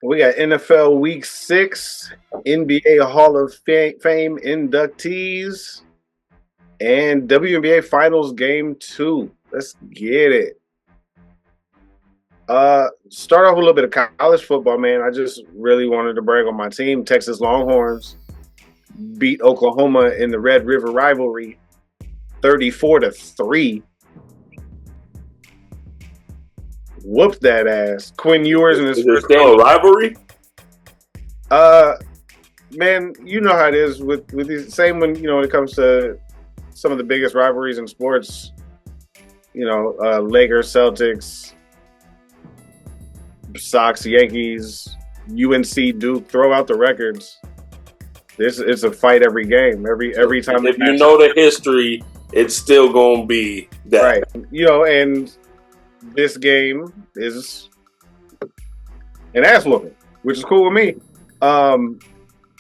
We got NFL Week 6, NBA Hall of Fame inductees, and WNBA Finals Game 2. Let's get it. Start off with a little bit of college football, man. I just really wanted to brag on my team. Texas Longhorns beat Oklahoma in the Red River rivalry 34-3. Whooped that ass. Quinn Ewers in his first still a rivalry? Man, you know how it is with these. Same when it comes to some of the biggest rivalries in sports. Lakers, Celtics, Sox, Yankees, UNC, Duke. Throw out the records. It's a fight every game, every time. If you know the history, it's still gonna be that, right? And this game is an ass whooping, which is cool with me.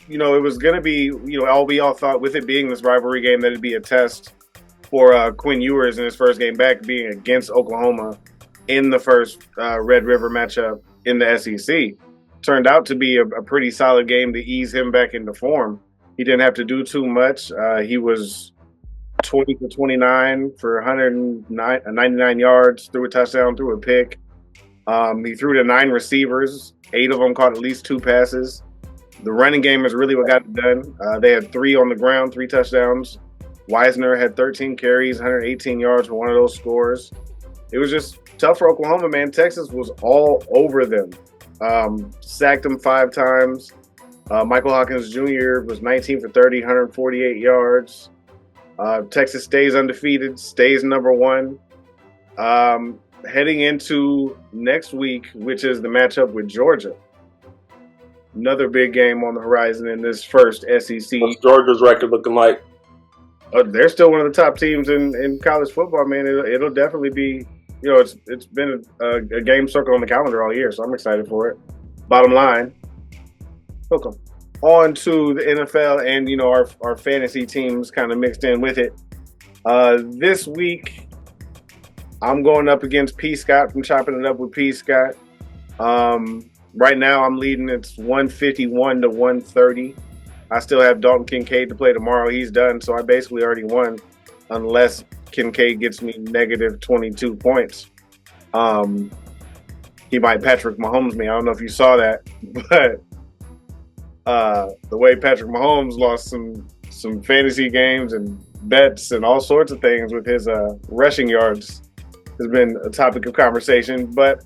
It was going to be, we all thought with it being this rivalry game that it'd be a test for Quinn Ewers in his first game back being against Oklahoma in the first Red River matchup in the SEC. Turned out to be a pretty solid game to ease him back into form. He didn't have to do too much. He was 20 for 29 for 199 yards, threw a touchdown, threw a pick. He threw to 9 receivers. 8 of them caught at least 2 passes. The running game is really what got it done. They had 3 on the ground, 3 touchdowns. Wisner had 13 carries, 118 yards for one of those scores. It was just tough for Oklahoma, man. Texas was all over them. Sacked them 5 times. Michael Hawkins Jr. was 19 for 30, 148 yards. Texas stays undefeated, stays number 1. Heading into next week, which is the matchup with Georgia. Another big game on the horizon in this first SEC. What's Georgia's record looking like? They're still one of the top teams in college football, man. It'll definitely be, it's been a game circle on the calendar all year, so I'm excited for it. Bottom line, welcome on to the NFL and, our fantasy teams kind of mixed in with it. This week, I'm going up against P. Scott from Chopping It Up with P. Scott. Right now, I'm leading. It's 151-130. I still have Dalton Kincaid to play tomorrow. He's done, so I basically already won, unless Kincaid gets me negative 22 points. He might Patrick Mahomes me. I don't know if you saw that, but the way Patrick Mahomes lost some fantasy games and bets and all sorts of things with his rushing yards has been a topic of conversation. But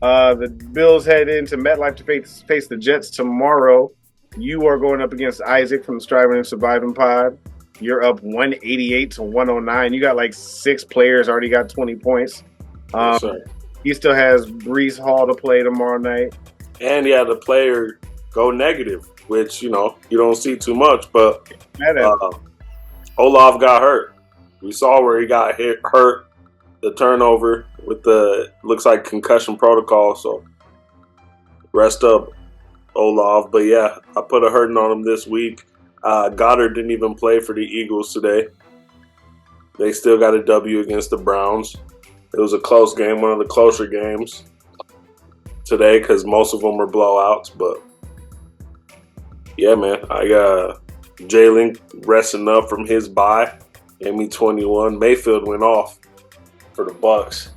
the Bills head into MetLife to face the Jets tomorrow. You are going up against Isaac from the Striving and Surviving Pod. You're up 188-109. You got like 6 players already got 20 points. He still has Breece Hall to play tomorrow night. And he had a player go negative, which, you don't see too much. But Olaf got hurt. We saw where he got hurt. The turnover with looks like concussion protocol. So rest up, Olaf. But yeah, I put a hurting on him this week. Goddard didn't even play for the Eagles today. They still got a W against the Browns. It was a close game, one of the closer games today because most of them were blowouts. But yeah, man, I got Jalen resting up from his bye. Gave me 21. Mayfield went off for the Bucks.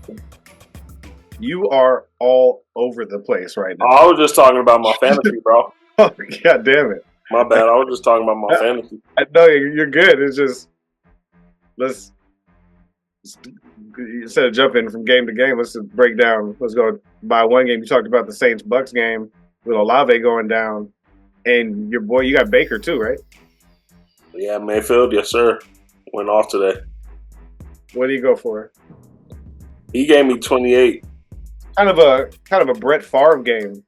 You are all over the place right now. I was just talking about my fantasy, bro. Oh, God damn it. My bad. I was just talking about my fantasy. I know you're good. It's just instead of jumping from game to game, let's just break down. Let's go by one game. You talked about the Saints-Bucks game with Olave going down, and your boy, you got Baker too, right? Yeah, Mayfield, yes sir, went off today. What do you go for? He gave me 28. Kind of a Brett Favre game.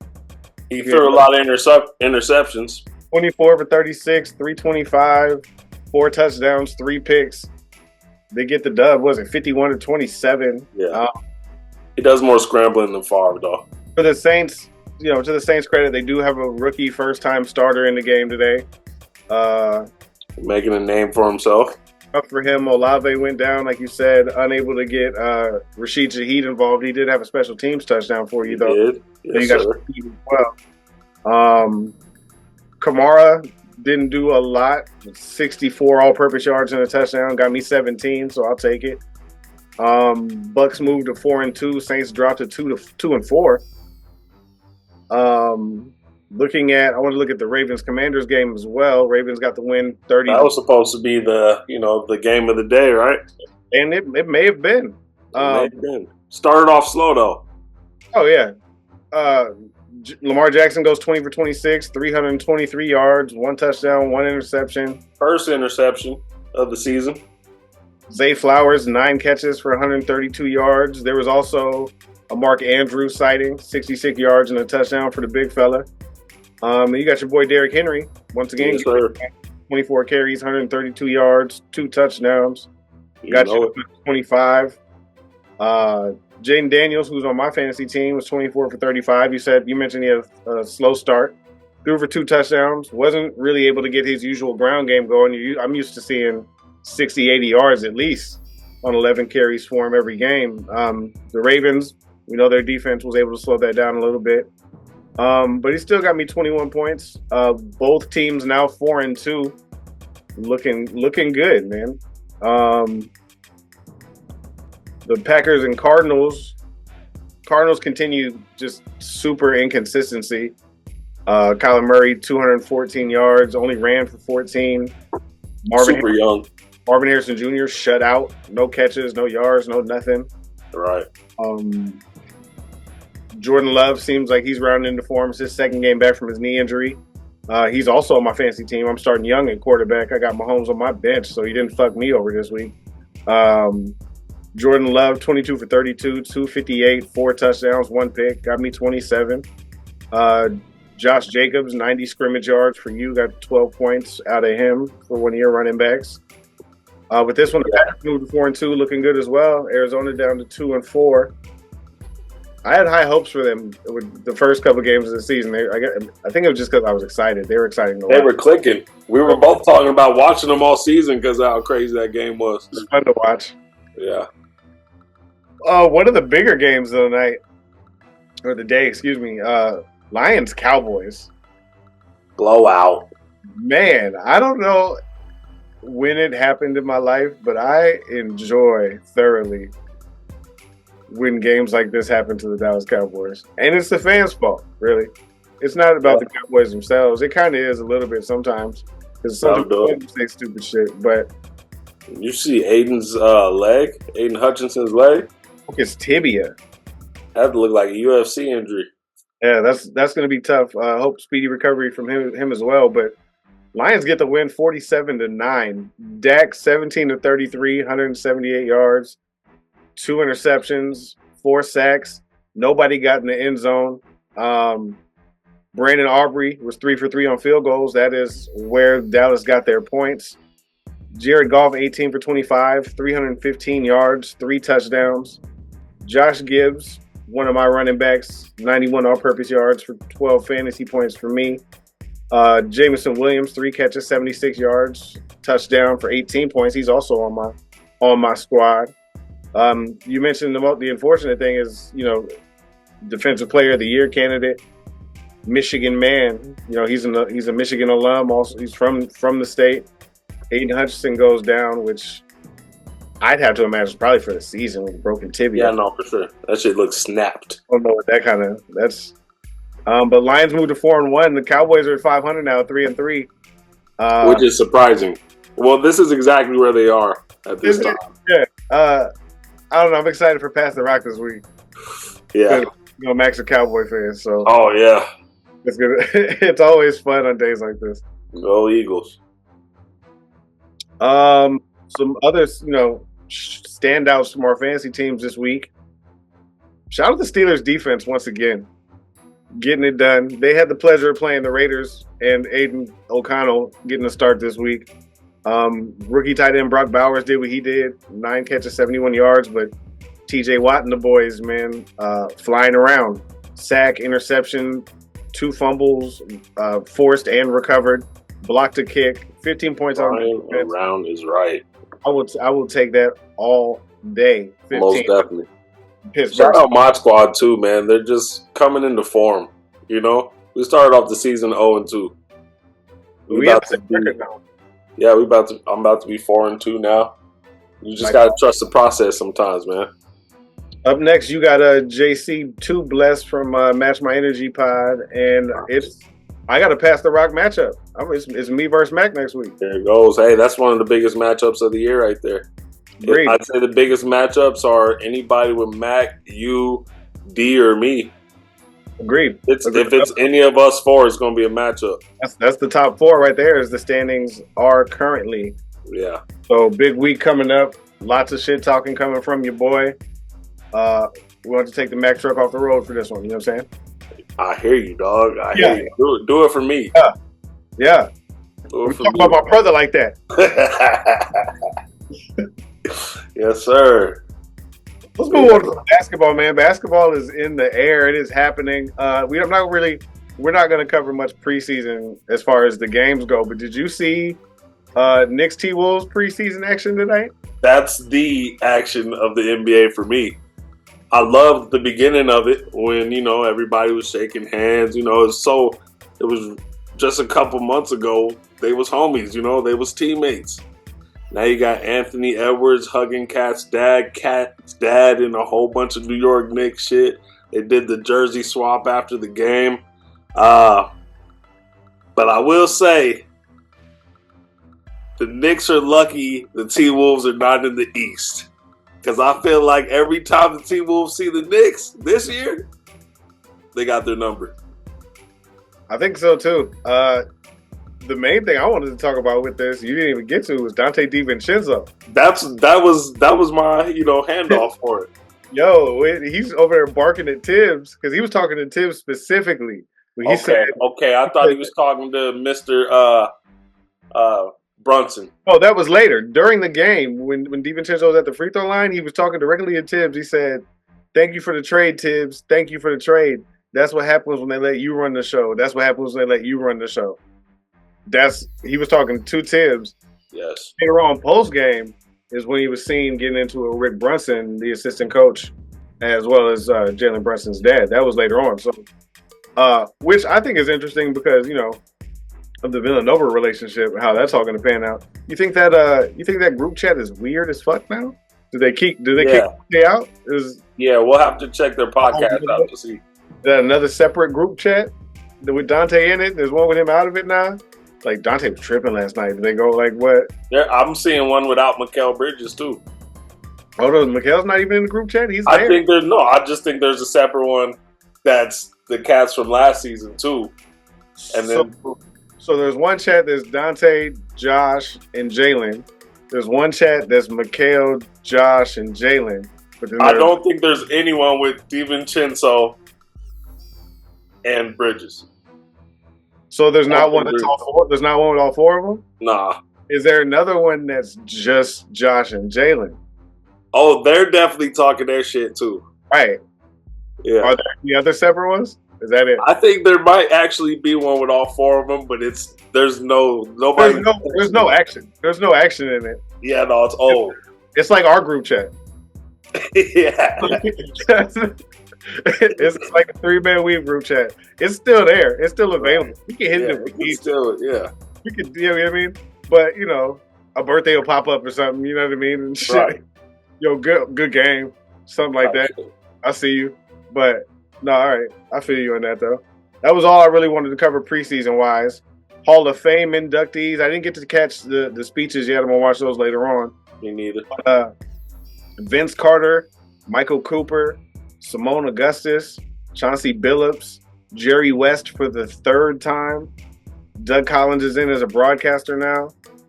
He threw a lot of interceptions. 24 for 36, 325, 4 touchdowns, 3 picks. They get the dub. Was it 51-27? Yeah. He does more scrambling than Favre, though. For the Saints, to the Saints' credit, they do have a rookie first-time starter in the game today. Making a name for himself. Up for him. Olave went down, like you said, unable to get Rashid Shaheed involved. He did have a special teams touchdown for you, though. He did. Yes, you got Shaheed as well. Kamara didn't do a lot. 64 all-purpose yards and a touchdown. Got me 17, so I'll take it. Bucks moved to 4-2. Saints dropped to 2-4. I want to look at the Ravens-Commanders game as well. Ravens got the win 30. That was supposed to be the game of the day, right? And it may have been. Started off slow though. Oh yeah. Lamar Jackson goes 20 for 26, 323 yards, 1 touchdown, 1 interception. First interception of the season. Zay Flowers, 9 catches for 132 yards. There was also a Mark Andrews sighting, 66 yards and a touchdown for the big fella. You got your boy Derrick Henry, once again, Yes, sir. 24 carries, 132 yards, 2 touchdowns. Got you 25. Jaden Daniels, who's on my fantasy team, was 24 for 35. You mentioned he had a slow start. Threw for 2 touchdowns. Wasn't really able to get his usual ground game going. I'm used to seeing 60, 80 yards at least on 11 carries for him every game. The Ravens, we know their defense was able to slow that down a little bit. But he still got me 21 points. Both teams now 4-2. Looking good, man. The Packers and Cardinals continue just super inconsistency. Kyler Murray, 214 yards, only ran for 14. Young. Marvin Harrison Jr. shut out. No catches, no yards, no nothing. Right. Jordan Love seems like he's rounding into form. It's his second game back from his knee injury. He's also on my fantasy team. I'm starting Young at quarterback. I got Mahomes on my bench, so he didn't fuck me over this week. Jordan Love, 22 for 32, 258, 4 touchdowns, 1 pick. Got me 27. Josh Jacobs, 90 scrimmage yards for you. Got 12 points out of him for one of your running backs. With this one, the Packers moved to 4-2, looking good as well. Arizona down to 2-4. I had high hopes for them with the first couple games of the season. I think it was just because I was excited. They were exciting to watch. They were clicking. We were both talking about watching them all season because of how crazy that game was. It was fun to watch. Yeah. One of the bigger games of the night, or the day, excuse me, Lions Cowboys. Blowout. Man, I don't know when it happened in my life, but I enjoy thoroughly when games like this happen to the Dallas Cowboys. And it's the fans' fault, really. It's not about the Cowboys themselves. It kind of is a little bit sometimes. Because sometimes they say stupid shit, but... You see Aiden's leg? Aiden Hutchinson's leg? His tibia. That looked like a UFC injury. Yeah, that's going to be tough. I hope speedy recovery from him as well. But Lions get the win 47-9. Dak 17-33, 178 yards, 2 interceptions, 4 sacks. Nobody got in the end zone. Brandon Aubrey was 3 for 3 on field goals. That is where Dallas got their points. Jared Goff 18 for 25, 315 yards, 3 touchdowns. Josh Gibbs, one of my running backs, 91 all-purpose yards for 12 fantasy points for me. Jameson Williams, 3 catches, 76 yards, touchdown for 18 points. He's also on my squad. You mentioned the unfortunate thing is, Defensive Player of the Year candidate, Michigan man. He's a Michigan alum. Also, he's from the state. Aiden Hutchinson goes down, which I'd have to imagine probably for the season with a broken tibia. Yeah, no, for sure. That shit looks snapped. I don't know what that's. But Lions moved to 4-1. The Cowboys are at 500 now, 3-3. Which is surprising. Well, this is exactly where they are at this time. Yeah. I don't know. I'm excited for Pass the Rock this week. Yeah. Mac's a Cowboy fan, so. Oh, yeah. It's good. It's always fun on days like this. Go Eagles. Some other, standouts from our fantasy teams this week. Shout out the Steelers defense once again. Getting it done. They had the pleasure of playing the Raiders and Aiden O'Connell getting a start this week. Rookie tight end Brock Bowers did what he did. 9 catches, 71 yards, but TJ Watt and the boys, man, flying around. Sack, interception, 2 fumbles, forced and recovered. Blocked a kick, 15 points on defense. Around is right. I will take that all day. 15. Most definitely. Pittsburgh. Shout out my squad too, man. They're just coming into form, We started off the season 0-2. We have the same record now. Yeah, I'm about to be 4-2 now. You just gotta trust the process sometimes, man. Up next, you got a JC2 Blessed from Match My Energy Pod, and I got a Pass the Rock matchup. It's me versus Mac next week. There it goes. Hey, that's one of the biggest matchups of the year right there. Great. I'd say the biggest matchups are anybody with Mac, you, D, or me. Agreed. If it's any of us four, it's going to be a matchup. That's the top four right there as the standings are currently. Yeah. So big week coming up. Lots of shit talking coming from your boy. We want to take the Mac truck off the road for this one. You know what I'm saying? I hear you, dog. I hear you. Do it for me. Yeah. Do it for talk me. about my brother like that. Yes, sir. Let's move on to basketball, man. Basketball is in the air. It is happening. We're not going to cover much preseason as far as the games go. But did you see Knicks T-Wolves preseason action tonight? That's the action of the NBA for me. I loved the beginning of it when everybody was shaking hands. It was just a couple months ago. They was homies. They was teammates. Now you got Anthony Edwards hugging Cat's dad, and a whole bunch of New York Knicks shit. They did the jersey swap after the game. But I will say, the Knicks are lucky the T-Wolves are not in the East. Because I feel like every time the T-Wolves see the Knicks this year, they got their number. I think so, too. The main thing I wanted to talk about with this, you didn't even get to, was Dante DiVincenzo. That was my handoff for it. Yo, he's over there barking at Tibbs because he was talking to Tibbs specifically. I thought he was talking to Mr. Brunson. Oh, that was later during the game when DiVincenzo was at the free throw line. He was talking directly to Tibbs. He said, "Thank you for the trade, Tibbs. Thank you for the trade. That's what happens when they let you run the show. That's what happens when they let you run the show." He was talking to Tibbs. Yes. Later on, post game is when he was seen getting into it with Rick Brunson, the assistant coach, as well as Jalen Brunson's dad. That was later on. So, which I think is interesting because of the Villanova relationship, how that's all going to pan out. You think that group chat is weird as fuck now? Do they kick Dante out? We'll have to check their podcast out to see. Is that another separate group chat with Dante in it? There's one with him out of it now. Like Dante was tripping last night. Did they go like what? Yeah, I'm seeing one without Mikal Bridges too. Oh no, Mikal's not even in the group chat. He's there. I just think there's a separate one that's the cats from last season too. And So there's one chat that's Dante, Josh, and Jalen. There's one chat that's Mikal, Josh, and Jalen. I don't think there's anyone with DiVincenzo and Bridges. So there's not one that's all four. There's not one with all four of them. Nah. Is there another one that's just Josh and Jalen? Oh, they're definitely talking their shit too. Right. Yeah. Are there any other separate ones? Is that it? I think there might actually be one with all four of them, but there's no action. There's no action in it. Yeah, no, it's old. It's like our group chat. Yeah. It's like a 3-man weave group chat. It's still there. It's still available. We can hit it if we need to. We could, you know what I mean? But, a birthday will pop up or something, you know what I mean? And shit. Right. Yo, good game. Something like that. I see you. But, no, all right. I feel you on that, though. That was all I really wanted to cover preseason-wise. Hall of Fame inductees. I didn't get to catch the speeches yet. I'm going to watch those later on. Me neither. Vince Carter, Michael Cooper, Simone Augustus, Chauncey Billups, Jerry West for the third time. Doug Collins is in as a broadcaster now.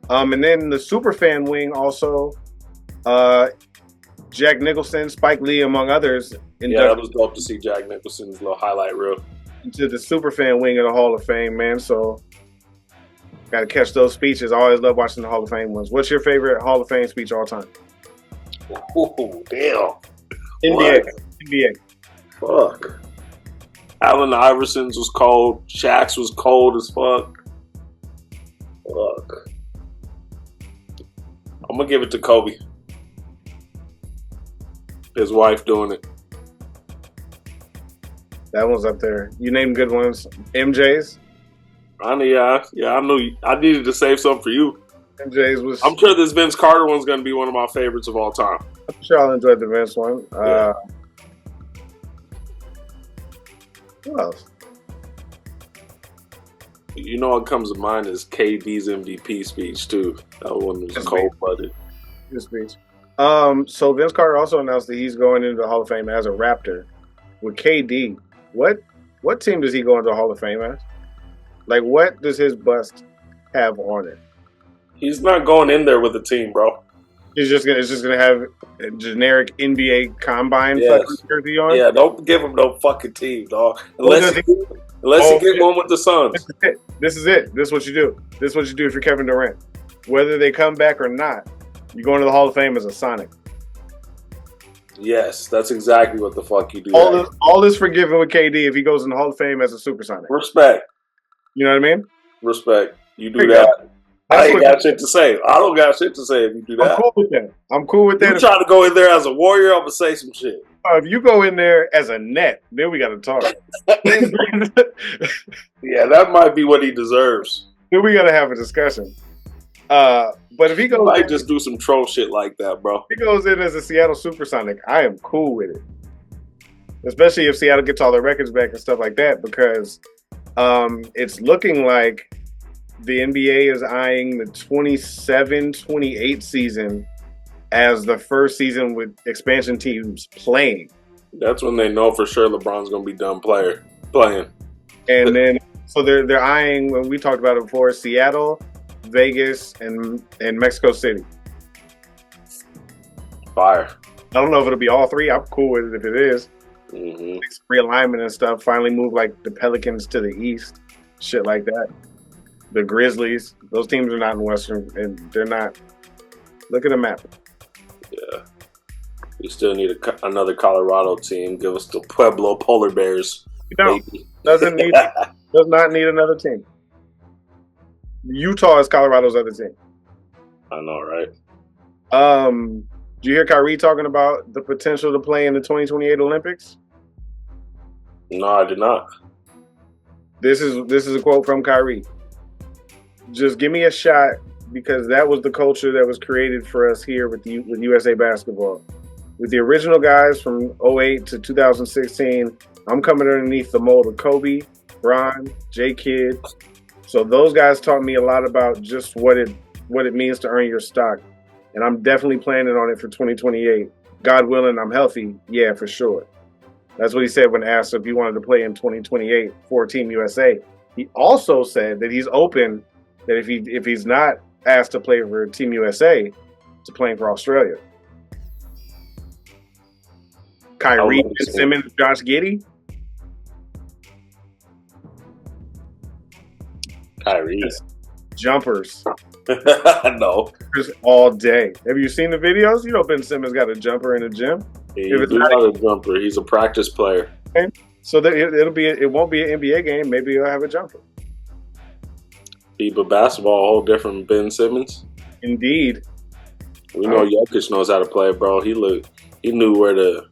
And then the superfan wing also, Jack Nicholson, Spike Lee, among others. Yeah, that was dope to see Jack Nicholson's little highlight reel. Into the superfan wing of the Hall of Fame, man. So, got to catch those speeches. I always love watching the Hall of Fame ones. What's your favorite Hall of Fame speech all time? Oh, damn. NBA. Fuck. Allen Iverson's was cold. Shaq's was cold as fuck. Fuck. I'm going to give it to Kobe. His wife doing it. That one's up there. You named good ones. MJ's. I knew I needed to save some for you. MJ's was. I'm sure this Vince Carter one's going to be one of my favorites of all time. I'm sure I'll enjoy the Vince one. Yeah. What else? You know what comes to mind is KD's MVP speech too. That one was cold-blooded. Good speech. So Vince Carter also announced that he's going into the Hall of Fame as a Raptor. With KD, what team does he go into the Hall of Fame as? Like, what does his bust have on it? He's not going in there with a team, bro. It's just gonna have a generic NBA Combine fucking jersey on. Yeah, don't give him no fucking team, dog. Unless he get one with the Suns. This is it. This is what you do. This is what you do if you're Kevin Durant. Whether they come back or not, you go into the Hall of Fame as a Sonic. Yes, that's exactly what the fuck you do. All this forgiven with KD if he goes in the Hall of Fame as a Supersonic. Respect. You know what I mean? Respect. You do that. I ain't got shit to say. I don't got shit to say if you do that. I'm cool with that. You try to go in there as a warrior, I'm gonna say some shit. If you go in there as a net, then we got to talk. Yeah, that might be what he deserves. Then we got to have a discussion. But if he goes, might just do some troll shit like that, bro. If he goes in as a Seattle Supersonic, I am cool with it. Especially if Seattle gets all their records back and stuff like that, because it's looking like the NBA is eyeing the 27-28 season as the first season with expansion teams playing. That's when they know for sure LeBron's going to be done playing. And then, so they're eyeing, when we talked about it before, Seattle, Vegas, and Mexico City. Fire. I don't know if it'll be all three. I'm cool with it if it is. Mm-hmm. Realignment and stuff. Finally move like the Pelicans to the east. Shit like that. The Grizzlies. Those teams are not in Western, and they're not. Look at the map. Yeah. We still need another Colorado team. Give us the Pueblo Polar Bears. No, does not need another team. Utah is Colorado's other team. I know, right? Do you hear Kyrie talking about the potential to play in the 2028 Olympics? No, I did not. This is a quote from Kyrie. Just give me a shot, because that was the culture that was created for us here with USA Basketball. With the original guys from 08 to 2016, I'm coming underneath the mold of Kobe, Bron, J. Kidd. So those guys taught me a lot about just what it means to earn your stock. And I'm definitely planning on it for 2028. God willing, I'm healthy. Yeah, for sure. That's what he said when asked if he wanted to play in 2028 for Team USA. He also said that he's open, that if he's not asked to play for Team USA, to playing for Australia. Kyrie, Ben Simmons, Josh Giddey. Kyrie. Jumpers. No. Just all day. Have you seen the videos? You know Ben Simmons got a jumper in the gym. He do have a jumper. He's a practice player. So that it won't be an NBA game. Maybe he'll have a jumper. FIBA basketball, a whole different Ben Simmons. Indeed. We know Jokic knows how to play, bro. He knew where to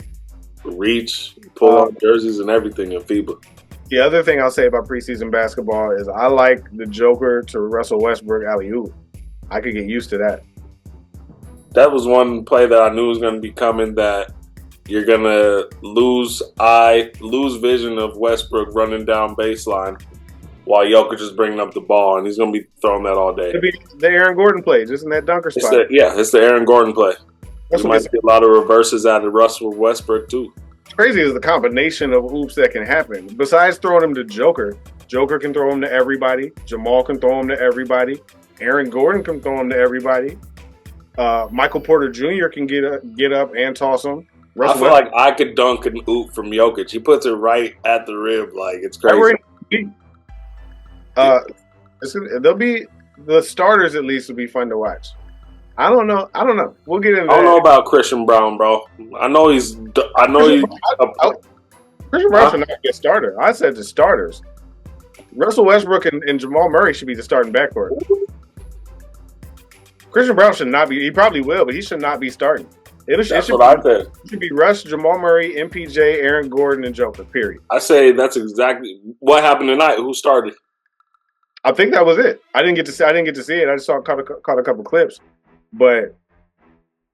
reach, pull out jerseys and everything in FIBA. The other thing I'll say about preseason basketball is I like the Joker to Russell Westbrook alley-oop. I could get used to that. That was one play that I knew was going to be coming, that you're going to lose vision of Westbrook running down baseline while Jokic is bringing up the ball, and he's going to be throwing that all day. It'll be the Aaron Gordon play, just in that dunker spot. It's the Aaron Gordon play. You might see a lot of reverses out of Russell Westbrook, too. Crazy is the combination of oops that can happen. Besides throwing him to Joker can throw him to everybody. Jamal can throw him to everybody. Aaron Gordon can throw him to everybody. Michael Porter Jr. can get up and toss him. I feel like I could dunk an oop from Jokic. He puts it right at the rim, like it's crazy. They'll be the starters. At least will be fun to watch. I don't know. We'll get into that. I don't know about Christian Brown, bro. I know he's. Christian Brown should not be a starter. I said the starters. Russell Westbrook and Jamal Murray should be the starting backcourt. Christian Brown should not be. He probably will, but he should not be starting. That's what I said. It should be Russ, Jamal Murray, MPJ, Aaron Gordon, and Joker. Period. I say that's exactly what happened tonight. Who started? I think that was it. I didn't get to see it. I just caught a couple clips, but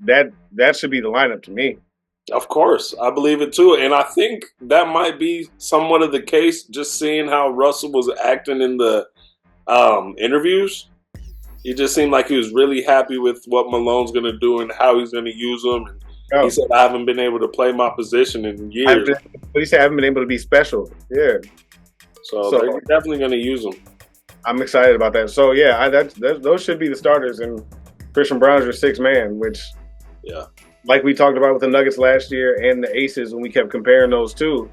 that should be the lineup to me. Of course, I believe it too, and I think that might be somewhat of the case. Just seeing how Russell was acting in the interviews, he just seemed like he was really happy with what Malone's going to do and how he's going to use him. And he said, "I haven't been able to play my position in years." But he said, "I haven't been able to be special." Yeah, so they're definitely going to use him. I'm excited about that. So yeah, those should be the starters, and Christian Brown's your sixth man, which like we talked about with the Nuggets last year and the Aces when we kept comparing those two,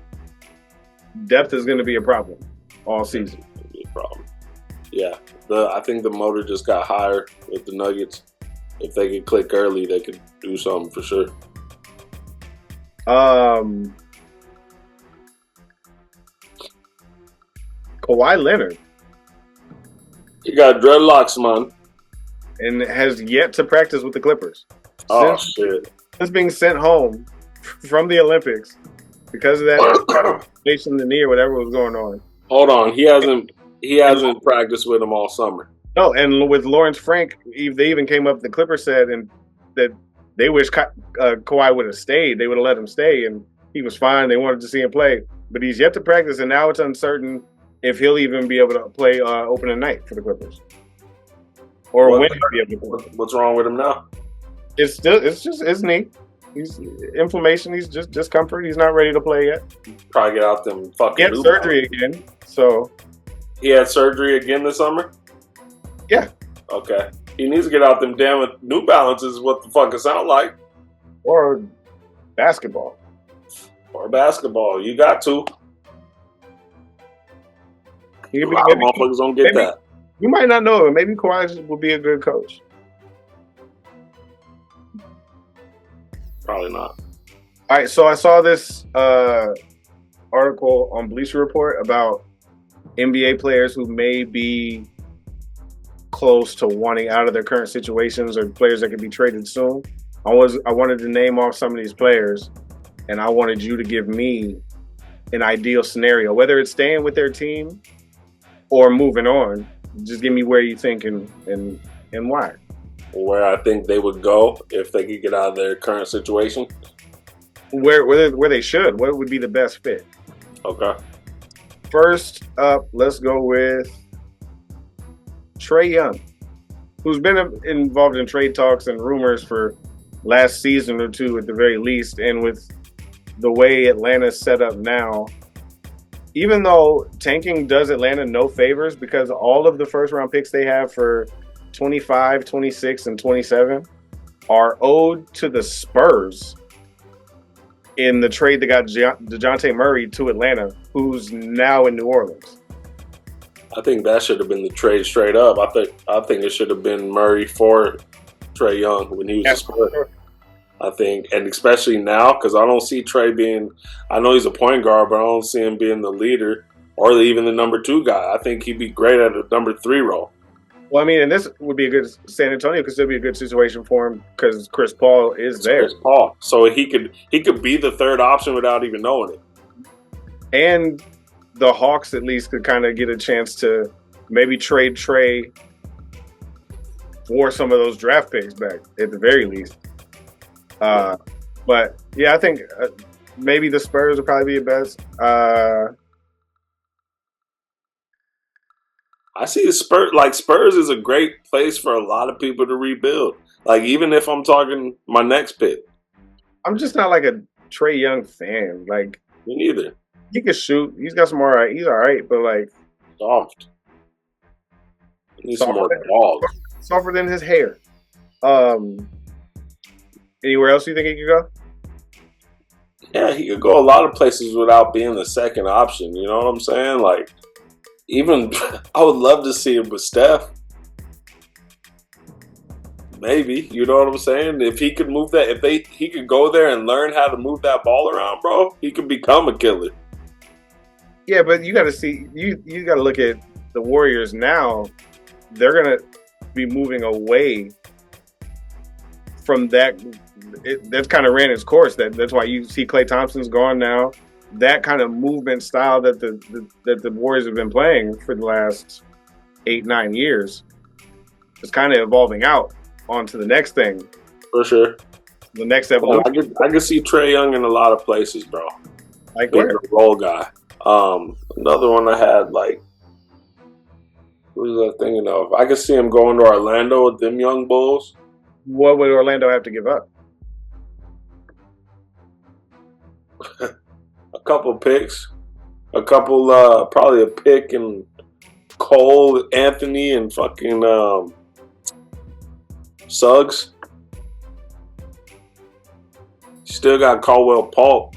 depth is going to be a problem all season. It's going to be a problem. Yeah, I think the motor just got higher with the Nuggets. If they could click early, they could do something for sure. Kawhi Leonard. He got dreadlocks, man. And has yet to practice with the Clippers. Shit. Since being sent home from the Olympics because of that nation in the knee or whatever was going on. Hold on. He hasn't practiced with him all summer. No, and with Lawrence Frank, they even came up, the Clippers said that they wish Kawhi would have stayed. They would have let him stay, and he was fine. They wanted to see him play. But he's yet to practice, and now it's uncertain if he'll even be able to play opening night for the Clippers. Or when he'll be able to play. What's wrong with him now? It's just his knee. He's inflammation. He's just discomfort. He's not ready to play yet. Probably get out them fucking. He had surgery again. So he had surgery again this summer. Yeah. Okay. He needs to get out them damn New Balances. What the fuck it sound like? Or basketball. You got to. A lot of motherfuckers don't get that. You might not know it. Maybe Kawhi will be a good coach. Probably not. All right, so I saw this article on Bleacher Report about NBA players who may be close to wanting out of their current situations or players that could be traded soon. I wanted to name off some of these players, and I wanted you to give me an ideal scenario, whether it's staying with their team or moving on. Just give me where you think and why. Where I think they would go if they could get out of their current situation. Where they should. What would be the best fit? Okay. First up, let's go with Trae Young, who's been involved in trade talks and rumors for last season or two at the very least. And with the way Atlanta's set up now, even though tanking does Atlanta no favors because all of the first-round picks they have for 25, 26, and 27 are owed to the Spurs in the trade that got DeJounte Murray to Atlanta, who's now in New Orleans. I think that should have been the trade straight up. I think it should have been Murray for Trae Young when he was a Spurs. Sure. I think, and especially now, because I don't see Trae being, I know he's a point guard, but I don't see him being the leader or even the number 2 guy. I think he'd be great at a number 3 role. Well, I mean, and this would be a good, San Antonio could still be a good situation for him because Chris Paul is there. Chris Paul. So he could be the third option without even knowing it. And the Hawks at least could kind of get a chance to maybe trade Trae for some of those draft picks back at the very least. But yeah, I think maybe the Spurs would probably be the best. I see the Spurs is a great place for a lot of people to rebuild. Like, even if I'm talking my next pick. I'm just not like a Trae Young fan. Like, me neither. He can shoot. He's got some all right. He's all right, but like soft. He needs some more balls. Softer than his hair. Anywhere else you think he could go? Yeah, he could go a lot of places without being the second option. You know what I'm saying? Like, even I would love to see him with Steph. Maybe, you know what I'm saying? If he could move that, he could go there and learn how to move that ball around, bro, he could become a killer. Yeah, but you got to see, you got to look at the Warriors now. They're gonna be moving away from that, that's kind of ran its course. That's why you see Klay Thompson's gone now. That kind of movement style that the Warriors have been playing for the last 8-9 years is kind of evolving out onto the next thing. For sure. The next evolution. I can see Trae Young in a lot of places, bro. Like being where? a role guy. Another one I had, like, who was I thinking of? I could see him going to Orlando with them young Bulls. What would Orlando have to give up? A couple picks. A couple, probably a pick and Cole, Anthony, and fucking Suggs. Still got Caldwell Pope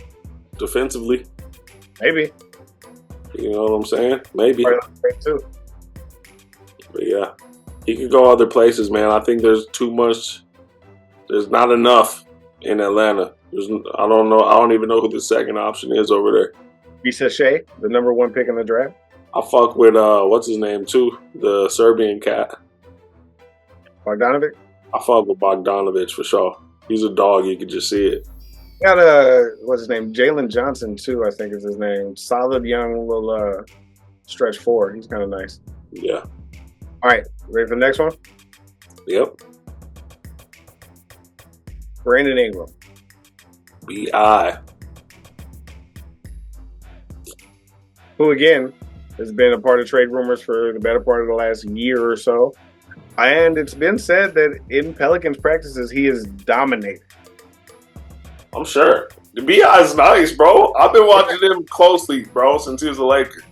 defensively. Maybe. You know what I'm saying? Maybe. Too. But yeah, he could go other places, man. I think there's too much. There's not enough in Atlanta. I don't know. I don't even know who the second option is over there. Visa Shea, the number 1 pick in the draft. I fuck with what's his name too, the Serbian cat. Bogdanovic. I fuck with Bogdanovic for sure. He's a dog. You can just see it. Got what's his name? Jalen Johnson too, I think is his name. Solid young little stretch 4. He's kind of nice. Yeah. All right, ready for the next one? Yep. Brandon Ingram. B.I. Who again has been a part of trade rumors for the better part of the last year or so. And it's been said that in Pelicans practices, he is dominating. I'm sure. The B.I. is nice, bro. I've been watching him closely, bro, since he was a Laker.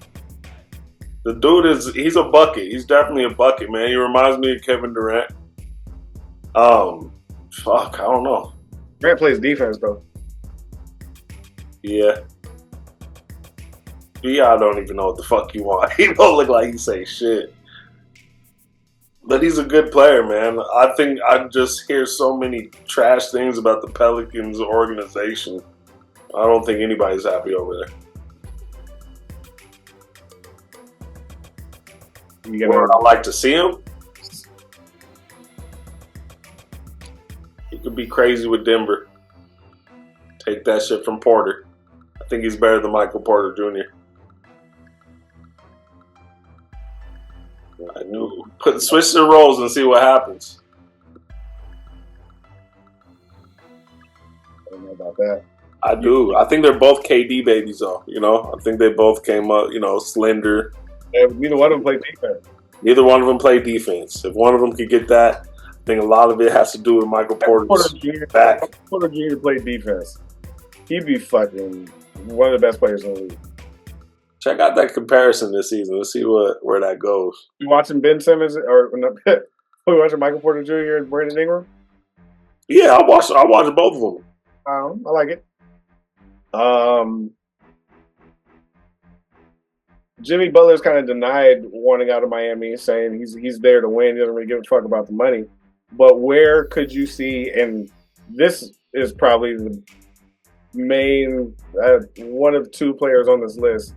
The dude he's a bucket. He's definitely a bucket, man. He reminds me of Kevin Durant. Fuck, I don't know. Durant plays defense, though. Yeah. B.I. don't even know what the fuck he want. He don't look like he say shit. But he's a good player, man. I think I just hear so many trash things about the Pelicans organization. I don't think anybody's happy over there. Where I like to see him, he could be crazy with Denver. Take that shit from Porter. I think he's better than Michael Porter Jr. I knew. Switch the roles and see what happens. I don't know about that. I do. I think they're both KD babies, though. You know, I think they both came up, slender. Neither one of them played defense. Neither one of them played defense. If one of them could get that, I think a lot of it has to do with Michael Porter's back. Porter Jr. played defense. He'd be fucking one of the best players in the league. Check out that comparison this season. Let's see where that goes. You watching Ben Simmons or you watching Michael Porter Jr. and Brandon Ingram? Yeah, I watched both of them. I like it. Jimmy Butler's kind of denied wanting out of Miami, saying he's there to win. He doesn't really give a fuck about the money. But where could you see? And this is probably the main one of 2 players on this list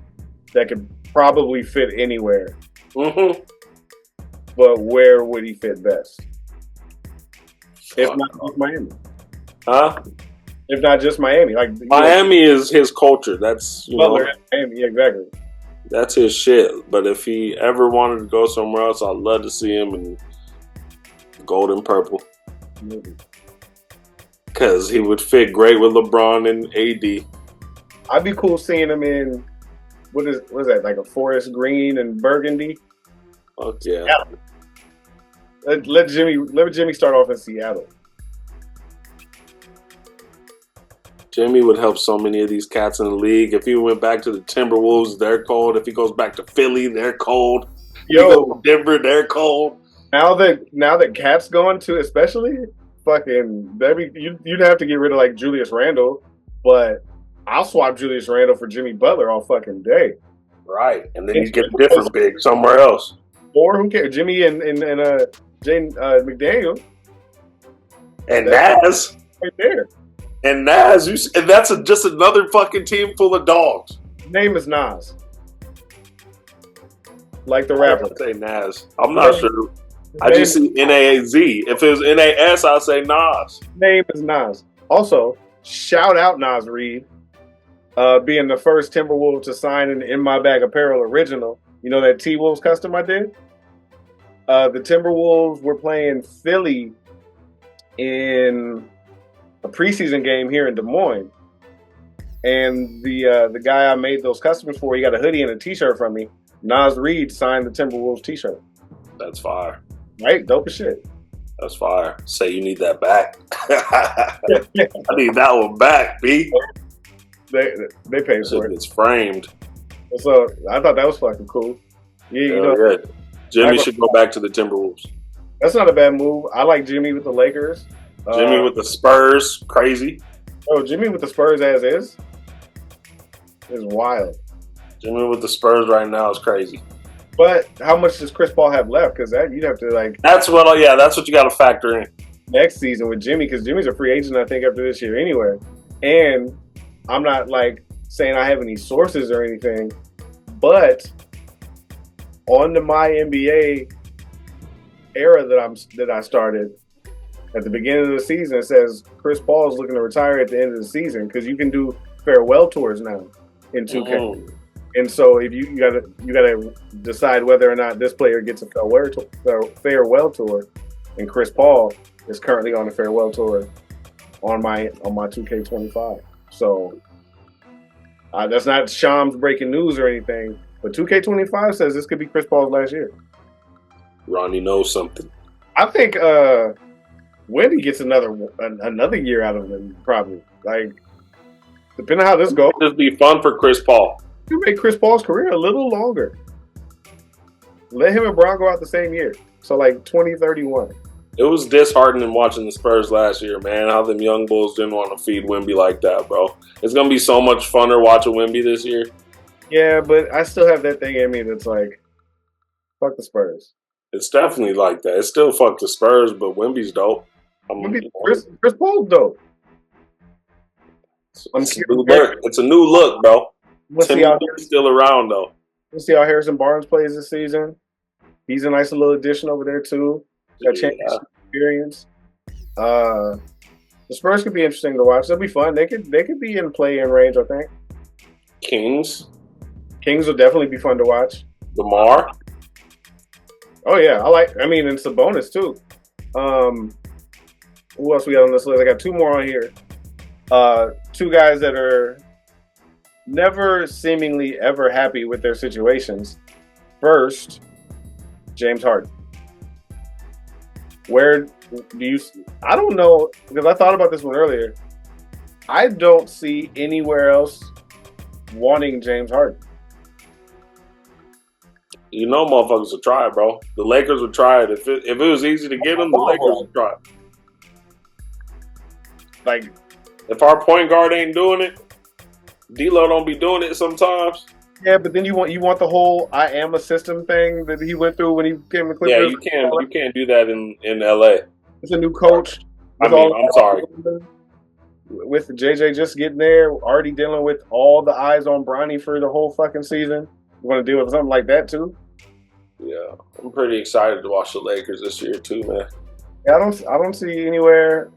that could probably fit anywhere. Mm-hmm. But where would he fit best? If not just Miami. Huh? If not just Miami. Like Miami is his culture. That's Butler and Miami, exactly. That's his shit. But if he ever wanted to go somewhere else, I'd love to see him in gold and purple. Because he would fit great with LeBron and AD. I'd be cool seeing him in what is that, like a forest green and burgundy? Fuck yeah. Let Jimmy start off in Seattle. Jimmy would help so many of these cats in the league. If he went back to the Timberwolves, they're cold. If he goes back to Philly, they're cold. Yo, Denver, they're cold. Now that Cat's going to, especially, fucking, you'd have to get rid of like Julius Randle, but I'll swap Julius Randle for Jimmy Butler all fucking day. Right, and then you get a different big somewhere else. Or who cares? Jimmy and Jane McDaniel and Naz right there. And Naz, and that's just another fucking team full of dogs. His name is Nas. Like the rapper. Say Naz. I'm not sure. I just see N-A-Z. If it was N-A-S, I'd say Nas. Name is Nas. Also, shout out Nas Reed, being the first Timberwolves to sign an In My Bag Apparel original. You know that T-Wolves custom I did? The Timberwolves were playing Philly in a preseason game here in Des Moines. And the guy I made those customs for, he got a hoodie and a T-shirt from me. Nas Reed signed the Timberwolves T-shirt. That's fire. Right? Dope as shit. That's fire. Say you need that back. I need that one back, B. They paid for it. It's framed. So I thought that was fucking cool. Yeah. Jimmy should go back to the Timberwolves. That's not a bad move. I like Jimmy with the Lakers. Jimmy with the Spurs, crazy. Oh, Jimmy with the Spurs as is wild. Jimmy with the Spurs right now is crazy. But how much does Chris Paul have left? Because that you'd have to That's what you got to factor in next season with Jimmy, because Jimmy's a free agent, I think, after this year anyway. And I'm not saying I have any sources or anything, but on the My NBA era that I started at the beginning of the season, it says Chris Paul is looking to retire at the end of the season because you can do farewell tours now in 2K. Mm-hmm. And so if you gotta decide whether or not this player gets a farewell tour, and Chris Paul is currently on a farewell tour on my 2K25. So that's not Shams breaking news or anything, but 2K25 says this could be Chris Paul's last year. Ronnie knows something. I think Wendy gets another year out of him, probably. Depending on how this goes, it'll be fun for Chris Paul. You make Chris Paul's career a little longer. Let him and Bron go out the same year. So 2031. It was disheartening watching the Spurs last year, man. How them young bulls didn't want to feed Wemby like that, bro. It's going to be so much funner watching Wemby this year. Yeah, but I still have that thing in me that's fuck the Spurs. It's definitely like that. It's still fuck the Spurs, but Wemby's dope. Chris Paul's dope. It's a new look, bro. Tim's still around, though. We'll see how Harrison Barnes plays this season. He's a nice little addition over there, too. Got championship experience. The Spurs could be interesting to watch. They'll be fun. They could be in play-in range, I think. Kings will definitely be fun to watch. DeMar. Oh, yeah. It's a bonus, too. Who else we got on this list? I got two more on here. Two guys that are never seemingly ever happy with their situations. First, James Harden. Where do you... I don't know, because I thought about this one earlier. I don't see anywhere else wanting James Harden. You know motherfuckers would try it, bro. The Lakers would try it. If it was easy to get him, the Lakers would try it. If our point guard ain't doing it, D-Lo don't be doing it sometimes. Yeah, but then you want the whole I am a system thing that he went through when he came to Clippers. Yeah, you can't do that in LA. It's a new coach. I'm sorry. With JJ just getting there, already dealing with all the eyes on Bronny for the whole fucking season. You want to deal with something like that too? Yeah, I'm pretty excited to watch the Lakers this year too, man. Yeah, I don't see anywhere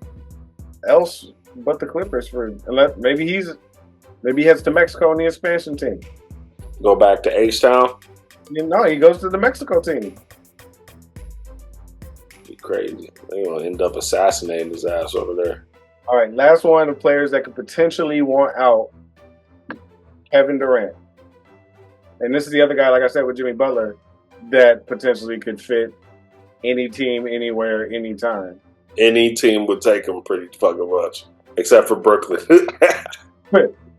else but the Clippers unless maybe he heads to Mexico in the expansion team. Go back to H-Town? No, he goes to the Mexico team. Be crazy. They're gonna end up assassinating his ass over there. All right, last one of players that could potentially want out. Kevin Durant. And this is the other guy, like I said, with Jimmy Butler, that potentially could fit any team, anywhere, anytime. Any team would take him pretty fucking much, except for Brooklyn.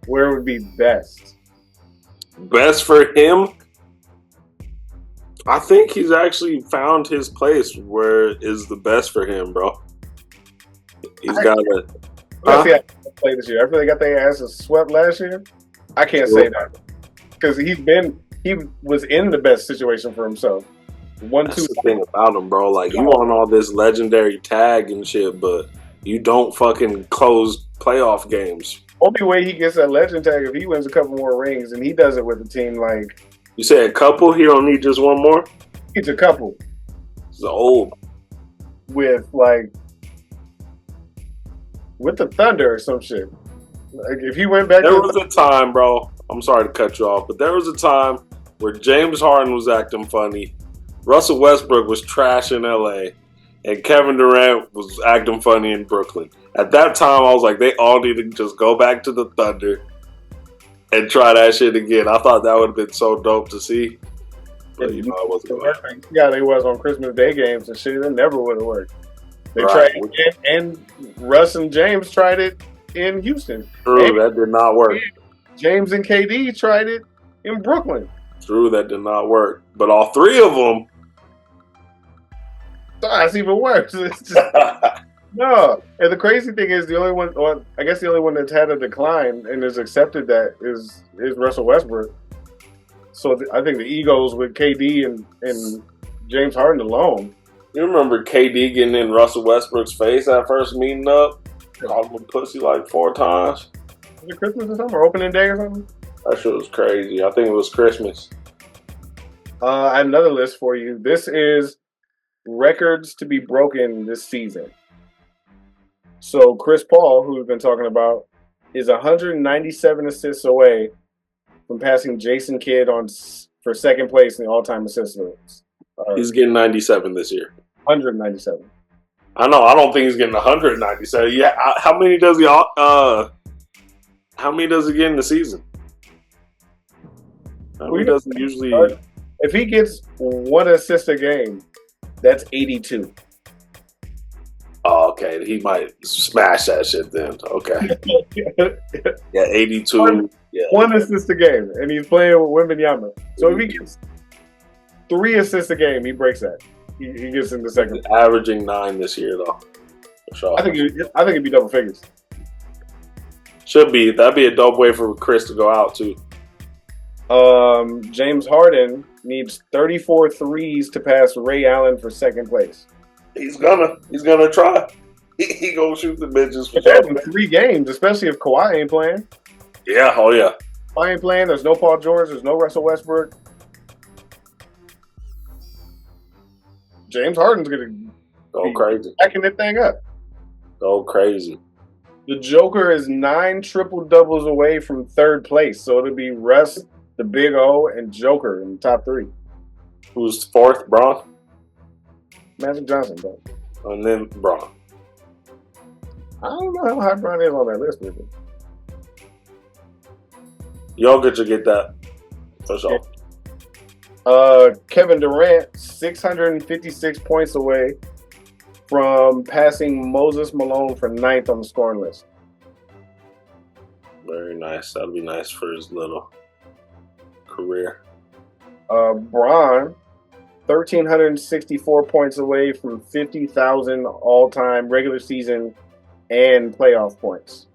Where would be best? Best for him? I think he's actually found his place where is the best for him, bro. He's got to... play this year. After they got their asses swept last year, I can't say that. Because he was in the best situation for himself. That's the thing about him, bro. You want all this legendary tag and shit, but you don't fucking close playoff games. Only way he gets that legend tag if he wins a couple more rings, and he does it with a team like... You said a couple? He don't need just one more? It's a couple. He's old. with the Thunder or some shit. Like if he went back, there was a time, bro. I'm sorry to cut you off, but there was a time where James Harden was acting funny, Russell Westbrook was trash in LA, and Kevin Durant was acting funny in Brooklyn. At that time, I was like, they all need to just go back to the Thunder and try that shit again. I thought that would have been so dope to see. But, I wasn't going. Yeah, they was on Christmas Day games and shit. It never would have worked. They tried it, and Russ and James tried it in Houston. True, that did not work. James and KD tried it in Brooklyn. True, that did not work. But all three of them. That's even worse. It's just, no. And the crazy thing is, the only one that's had a decline and has accepted that is Russell Westbrook. So I think the egos with KD and James Harden alone. You remember KD getting in Russell Westbrook's face at first meeting up? Called him a pussy like 4 times. Was it Christmas or something? Or opening day or something? That shit was crazy. I think it was Christmas. I have another list for you. This is records to be broken this season. So Chris Paul, who we've been talking about, is 197 assists away from passing Jason Kidd for second place in the all-time assist list. He's getting 97 this year. 197. I know. I don't think he's getting 197. Yeah. How many does he? How many does he get in the season? He doesn't usually. If he gets 1 assist a game, that's 82. Oh, okay. He might smash that shit then. Okay. Yeah, 82. Yeah. 1 assist a game, and he's playing with Wembanyama. So if he gets 3 assists a game, he breaks that. He gets in the second. He's averaging 9 this year, though. For sure. I think it'd be double figures. Should be. That'd be a dope way for Chris to go out too. James Harden needs 34 threes to pass Ray Allen for second place. He's gonna try. He gonna shoot the bitches for sure. In 3 games, especially if Kawhi ain't playing. Yeah. Oh yeah. Kawhi ain't playing. There's no Paul George. There's no Russell Westbrook. James Harden's gonna go crazy, backing that thing up. Go crazy. The Joker is 9 triple doubles away from third place, so it'll be Russ, the Big O, and Joker in the top 3. Who's 4th? Braun. Magic Johnson, bro. And then Braun. I don't know how high Braun is on that list with it. Jokic will get that for sure. Kevin Durant, 656 points away from passing Moses Malone for 9th on the scoring list. Very nice. That'll be nice for his little career. Bron, 1,364 points away from 50,000 all-time regular season and playoff points.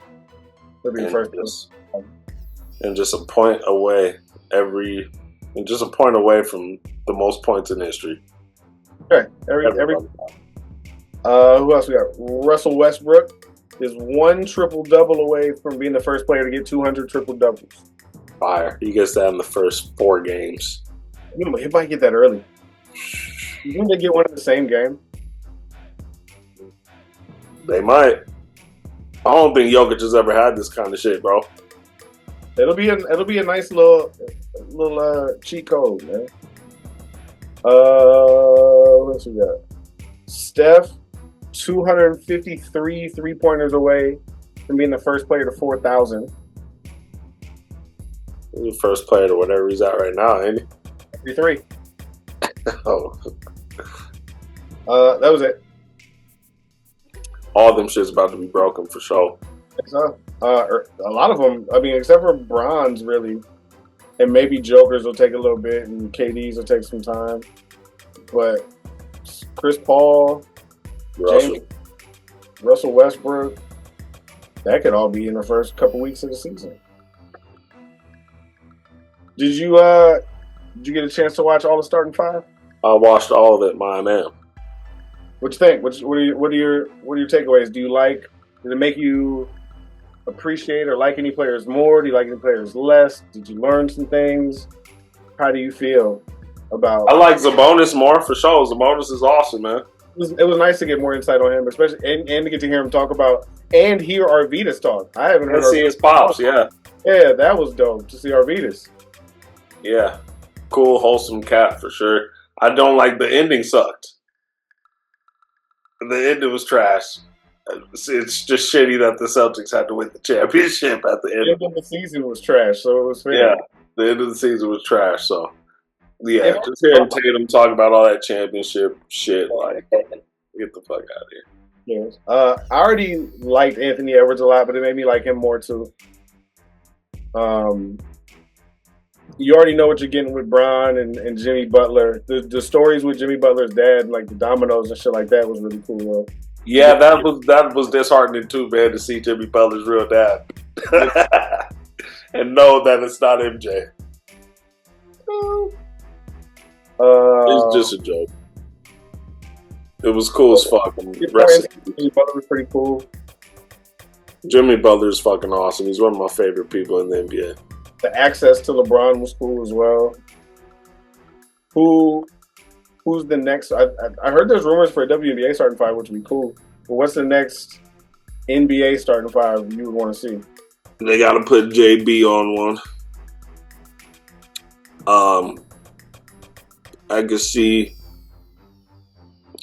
He'll be the first. And just a point away just a point away from the most points in history. Okay. Who else we got? Russell Westbrook is 1 triple-double away from being the first player to get 200 triple-doubles. Fire. He gets that in the first 4 games. He might get that early. You think they get one in the same game? They might. I don't think Jokic has ever had this kind of shit, bro. It'll be a nice little cheat code, man. What else we got? Steph, 253 3-pointers away from being the first player to 4,000. He's the first player to whatever he's at right now, ain't he? 3. Oh. That was it. All them shit's about to be broken for sure. So, a lot of them, I mean, except for Bronze, really. And maybe Jokers will take a little bit, and KD's will take some time. But Chris Paul, Russell Westbrook, that could all be in the first couple weeks of the season. Did you get a chance to watch all the starting 5? I watched all of it, my man. What you think? What are your takeaways? Did it make you appreciate or like any players more? Do you like any players less? Did you learn some things? How do you feel about? I like Sabonis more for sure. Sabonis is awesome, man. was nice to get more insight on him, especially and to get to hear him talk about and hear Arvidas talk. I haven't heard. See his pops, yeah. Yeah, that was dope to see Arvidas. Yeah, cool, wholesome cat for sure. I don't like the ending. Sucked. The ending was trash. It's just shitty that the Celtics had to win the championship at the end. The end of the season was trash, so it was fair. Yeah, the end of the season was trash. So yeah, just hearing Tatum talk about all that championship shit, like get the fuck out of here. Yes. I already liked Anthony Edwards a lot, but it made me like him more too. You already know what you're getting with Bron and Jimmy Butler. The stories with Jimmy Butler's dad, like the dominoes and shit like that, was really cool. Though. Yeah, that was disheartening too, man, to see Jimmy Butler's real dad and know that it's not MJ. It's just a joke. It was cool as fuck. Jimmy Butler was pretty cool. Jimmy Butler's fucking awesome. He's one of my favorite people in the NBA. The access to LeBron was cool as well. Who's the next? I heard there's rumors for a WNBA starting five, which would be cool. But what's the next NBA starting five you would want to see? They got to put JB on one. I could see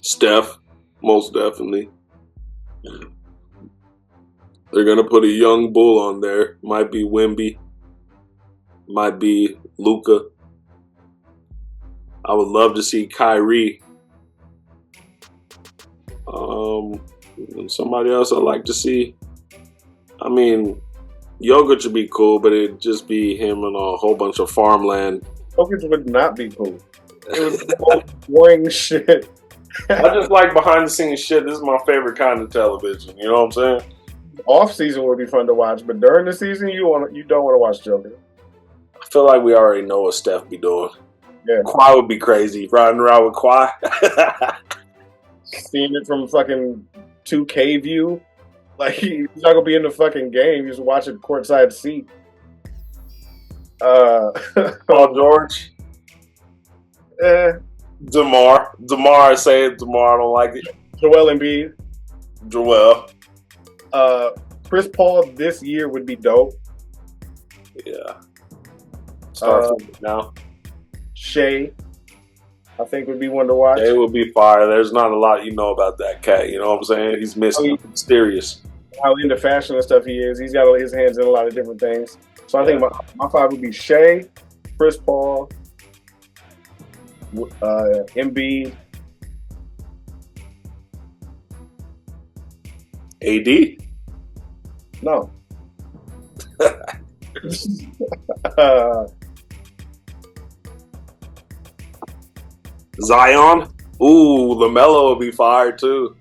Steph, most definitely. They're going to put a young bull on there. Might be Wemby. Might be Luka. I would love to see Kyrie. And somebody else I'd like to see. I mean, Jokic would be cool, but it'd just be him and a whole bunch of farmland. Jokic would not be cool. It was the most boring shit. I just like behind the scenes shit. This is my favorite kind of television. You know what I'm saying? Off season would be fun to watch, but during the season, you don't want to watch Jokic. I feel like we already know what Steph be doing. Yeah. Kawhi would be crazy riding around with Kawhi. Seeing it from fucking 2K view, like he's not gonna be in the fucking game. He's watching courtside seat. Paul George. DeMar. I say it. DeMar, I don't like it. Joel Embiid. Joel. Chris Paul this year would be dope. Yeah. Start from now. Shea, I think would be one to watch. It would be fire. There's not a lot you know about that cat. You know what I'm saying? He's mysterious. How into fashion and stuff he is. He's got his hands in a lot of different things. So I think my five would be Shea, Chris Paul, Embiid, AD. No. Zion. Ooh, LaMelo would be fired too.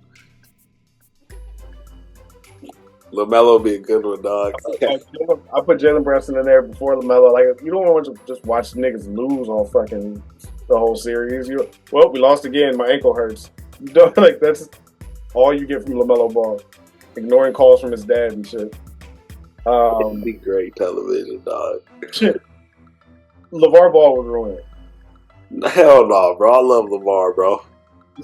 LaMelo would be a good one, dog. I put Jalen Brunson in there before LaMelo. Like, you don't want to just watch niggas lose on fucking the whole series. Well, we lost again. My ankle hurts. You don't, like, that's all you get from LaMelo Ball. Ignoring calls from his dad and shit. It'd be great television, dog. LeVar Ball would ruin it. Hell no, bro. I love LeVar, bro.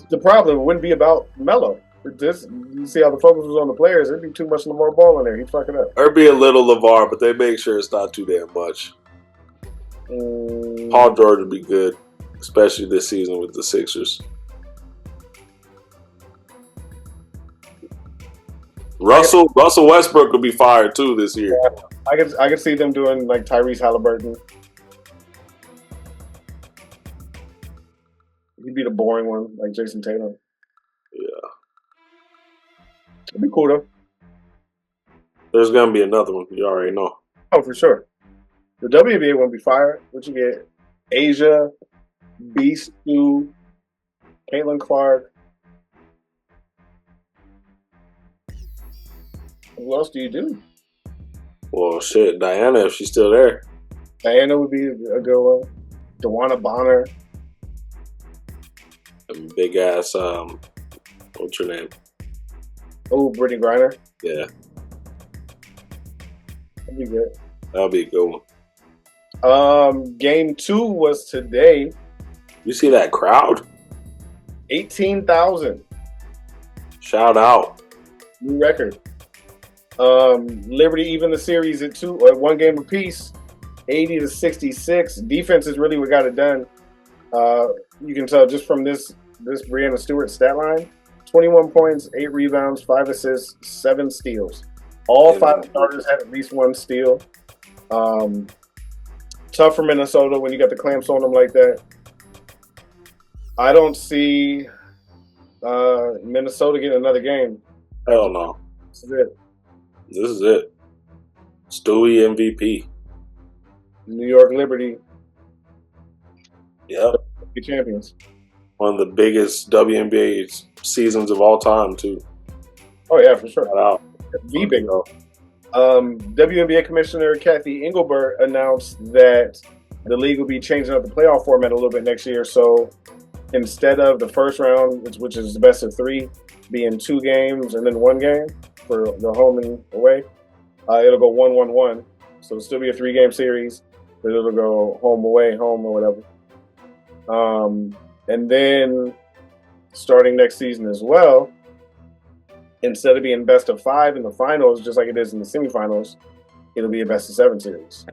The problem wouldn't be about Melo. You see how the focus was on the players. There'd be too much LeVar Ball in there. He'd fuck it up. There'd be a little LeVar, but they make sure it's not too damn much. Paul George would be good, especially this season with the Sixers. Russell Westbrook would be fired too this year. Yeah, I could see them doing like Tyrese Halliburton. He'd be the boring one, like Jason Tatum. Yeah. It'd be cool though. There's gonna be another one. You already know. Oh, for sure. The WNBA won't be fired. What you get? Asia, Beast, Stu, Caitlin Clark. Who else do you do? Well, shit, Diana, if she's still there. Diana would be a good one. DeWanna Bonner. Big ass, what's her name? Oh, Brittany Griner. Yeah. That'd be good. That'll be a good one. Game 2 was today. You see that crowd? 18,000. Shout out. New record. Liberty even the series at 1 game apiece, 80-66. Defense is really what got it done. You can tell just from this Breanna Stewart stat line: 21 points, 8 rebounds, 5 assists, 7 steals. All 5 starters had at least 1 steal. Tough for Minnesota when you got the clamps on them like that. I don't see Minnesota getting another game. Hell no. This is it. This is it. Stewie MVP. New York Liberty. Yep. Be champions. One of the biggest WNBA seasons of all time, too. Oh, yeah, for sure. Shout out. The big one. WNBA Commissioner Kathy Engelbert announced that the league will be changing up the playoff format a little bit next year. So instead of the first round, which is the best of 3, being 2 games and then 1 game for the home and away, it'll go 1-1-1. So it'll still be a 3-game series, but it'll go home, away, home, or whatever. And then starting next season as well, instead of being best of 5 in the finals, just like it is in the semifinals, it'll be a best of 7 series.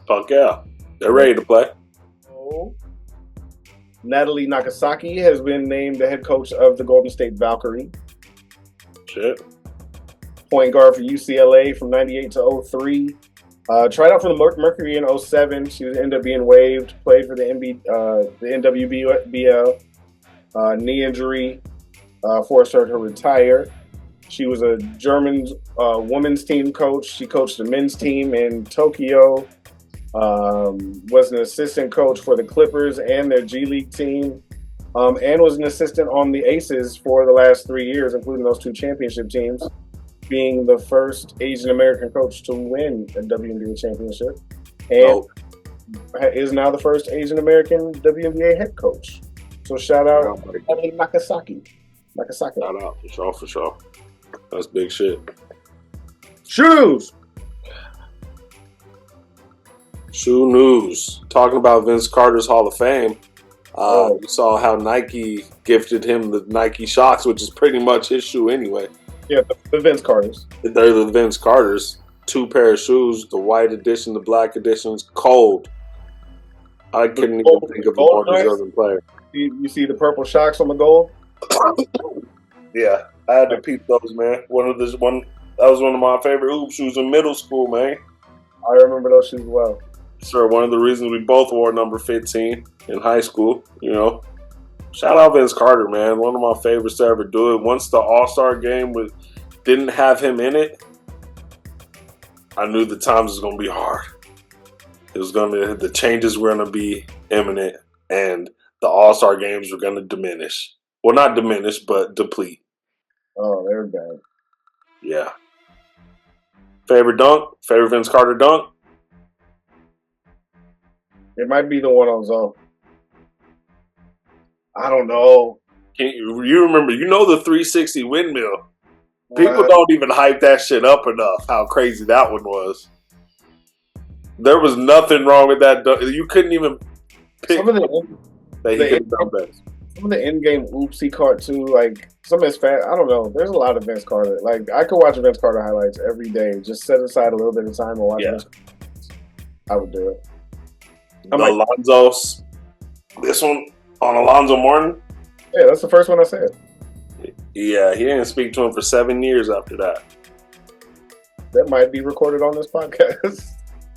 Fuck yeah. They're ready to play. So, Natalie Nakasaki has been named the head coach of the Golden State Valkyrie. Shit. Point guard for UCLA from 98 to 03. Tried out for the Mercury in 07. She ended up being waived. Played for the NWBL. Knee injury forced her to retire. She was a German women's team coach. She coached the men's team in Tokyo. Was an assistant coach for the Clippers and their G League team. And was an assistant on the Aces for the last 3 years, including those 2 championship teams, being the first Asian American coach to win a WNBA championship, and is now the first Asian American WNBA head coach. So shout out Nakasaki. Shout out for sure. That's big shit. Shoes. Shoe news. Talking about Vince Carter's Hall of Fame. You saw how Nike gifted him the Nike Shocks, which is pretty much his shoe anyway. Yeah, the Vince Carters. They're the Vince Carters. 2 pair of shoes, the white edition, the black edition's cold. I couldn't even think of a more deserving player. You see the purple Shocks on the gold? Yeah, I had to peep those, man. That was one of my favorite hoop shoes in middle school, man. I remember those shoes well. Sure, one of the reasons we both wore number 15 in high school, you know. Shout out Vince Carter, man. One of my favorites to ever do it. Once the All-Star game didn't have him in it, I knew the times was going to be hard. The changes were going to be imminent, and the All-Star games were going to diminish. Well, not diminish, but deplete. Oh, they're bad. Yeah. Favorite dunk? Favorite Vince Carter dunk? It might be the one on Zoe. I don't know. You remember, the 360 windmill. People don't even hype that shit up enough, how crazy that one was. There was nothing wrong with that. You couldn't even pick that he could have done better. Some of the in-game oops he caught too, like some of his fat. I don't know. There's a lot of Vince Carter. Like I could watch Vince Carter highlights every day. Just set aside a little bit of time and watch Vince Carter. I would do it. Alonzo's. This one on Alonzo Mourning? Yeah, that's the first one I said. Yeah, he didn't speak to him for 7 years after that. That might be recorded on this podcast.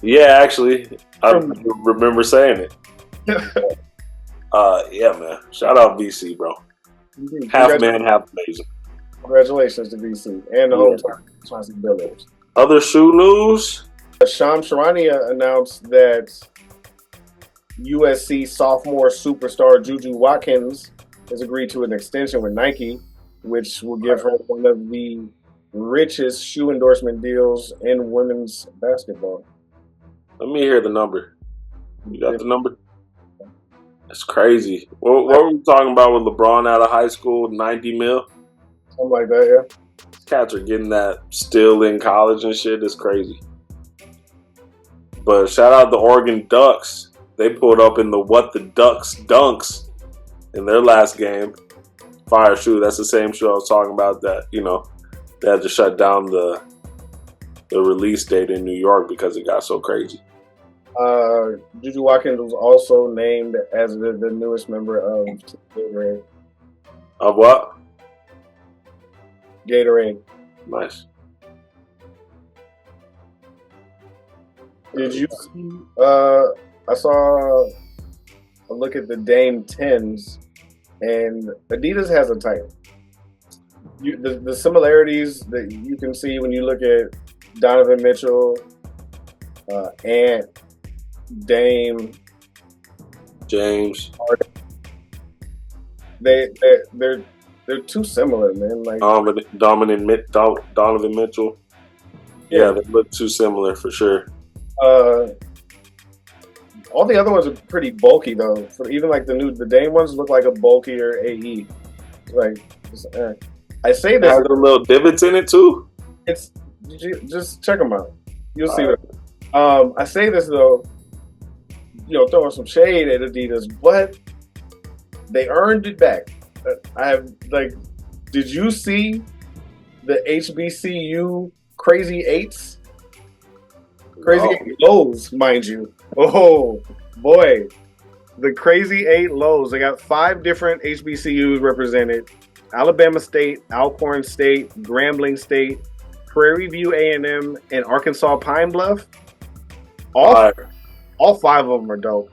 Yeah, actually, I remember saying it. Yeah, man. Shout out BC, bro. Half man, half amazing. Congratulations to BC and the whole time. Builders. Other shoe news? Shams Charania announced that USC sophomore superstar Juju Watkins has agreed to an extension with Nike, which will give her one of the richest shoe endorsement deals in women's basketball. Let me hear the number. You got the number? That's crazy. What were we talking about with LeBron out of high school? 90 mil? Something like that, yeah. These cats are getting that still in college and shit. It's crazy. But shout out the Oregon Ducks. They pulled up in the What the Ducks dunks in their last game. Fire shoe. That's the same shoe I was talking about that, they had to shut down the release date in New York because it got so crazy. Juju Watkins was also named as the newest member of Gatorade. Of what? Gatorade. Nice. Did you see? I saw a look at the Dame 10s, and Adidas has a title. The similarities that you can see when you look at Donovan Mitchell, Ant, Dame, James. They're too similar, man. Like Donovan Mitchell. Yeah, they look too similar for sure. All the other ones are pretty bulky though. Even like the Dame ones look like a bulkier AE. Like, I say this. Has the little divots in it too. It's just check them out. You'll see that. I say this though, throwing some shade at Adidas, but they earned it back. Did you see the HBCU Crazy Eights? Crazy 8 lows, mind you. Oh boy, the Crazy 8 lows. They got 5 different HBCUs represented: Alabama State, Alcorn State, Grambling State, Prairie View A&M, and Arkansas Pine Bluff. All 5 of them are dope.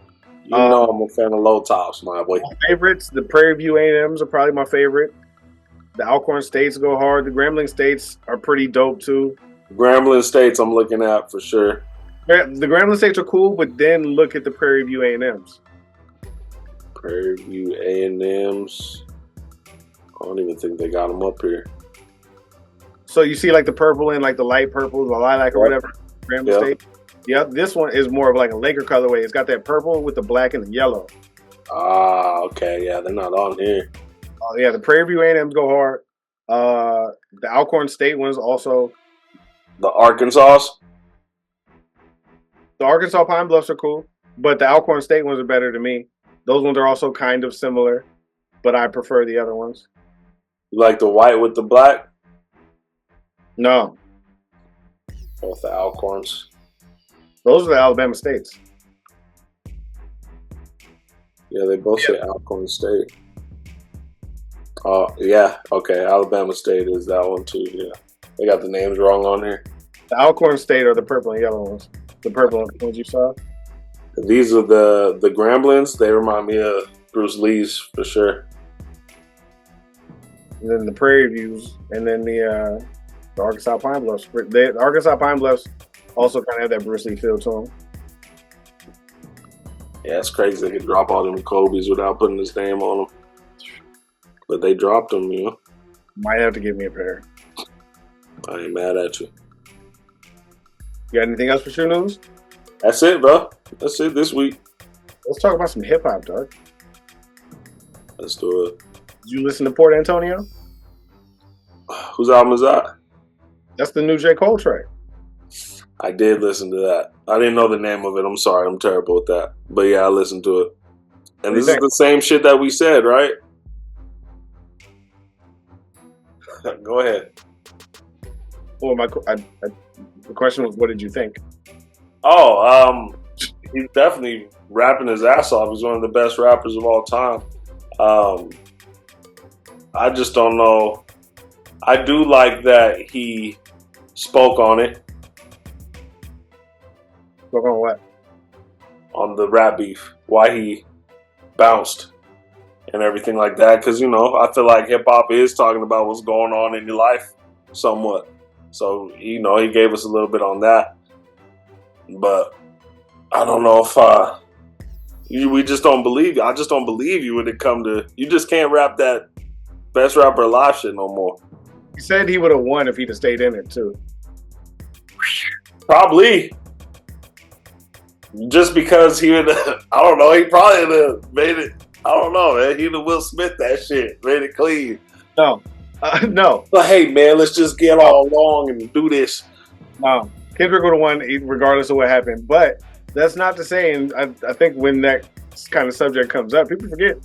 I'm a fan of low tops, my boy. My favorites, the Prairie View A&Ms are probably my favorite. The Alcorn States go hard. The Grambling States are pretty dope too. Grambling States I'm looking at for sure. The Grambling States are cool, but then look at the Prairie View A&Ms. Prairie View A&Ms. I don't even think they got them up here. So you see like the purple and like the light purple, the lilac or whatever, Grambling State? Yeah, this one is more of like a Laker colorway. It's got that purple with the black and the yellow. Ah, okay. Yeah, they're not on here. Yeah, the Prairie View A&Ms go hard. The Alcorn State ones also. The Arkansas Pine Bluffs are cool, but the Alcorn State ones are better to me. Those ones are also kind of similar, but I prefer the other ones. You like the white with the black? No. Both the Alcorns. Those are the Alabama States. Yeah, they both say Alcorn State. Oh, yeah. Okay, Alabama State is that one too. Yeah, they got the names wrong on here. The Alcorn State are the purple and yellow ones. The purple ones you saw. These are the Gramblings. They remind me of Bruce Lee's for sure. And then the Prairie Views, and then the Arkansas Pine Bluffs. The Arkansas Pine Bluffs also kind of have that Bruce Lee feel to them. Yeah, it's crazy they could drop all them Kobe's without putting his name on them. But they dropped them, Might have to give me a pair. I ain't mad at you. You got anything else for shoe news? That's it, bro. That's it this week. Let's talk about some hip hop, dog. Let's do it. Did you listen to Port Antonio? Whose album is that? That's the new J. Cole track. I did listen to that. I didn't know the name of it. I'm sorry. I'm terrible with that. But yeah, I listened to it. And this is the same shit that we said, right? Go ahead. Well, the question was, what did you think? Oh, he's definitely rapping his ass off. He's one of the best rappers of all time. I just don't know. I do like that he spoke on it. Spoke on what? On the rap beef. Why he bounced and everything like that. Because, I feel like hip-hop is talking about what's going on in your life somewhat. So, he gave us a little bit on that. But I don't know if we just don't believe you. I just don't believe you when it come to... You just can't rap that best rapper alive shit no more. He said he would have won if he'd have stayed in it, too. Probably. Just because he would... I don't know. He probably would have made it... I don't know, man. He'd have Will Smith that shit. Made it clean. No. No. But hey, man, let's just get all along and do this. No. Kendrick would have won regardless of what happened. But that's not to say, and I think when that kind of subject comes up, people forget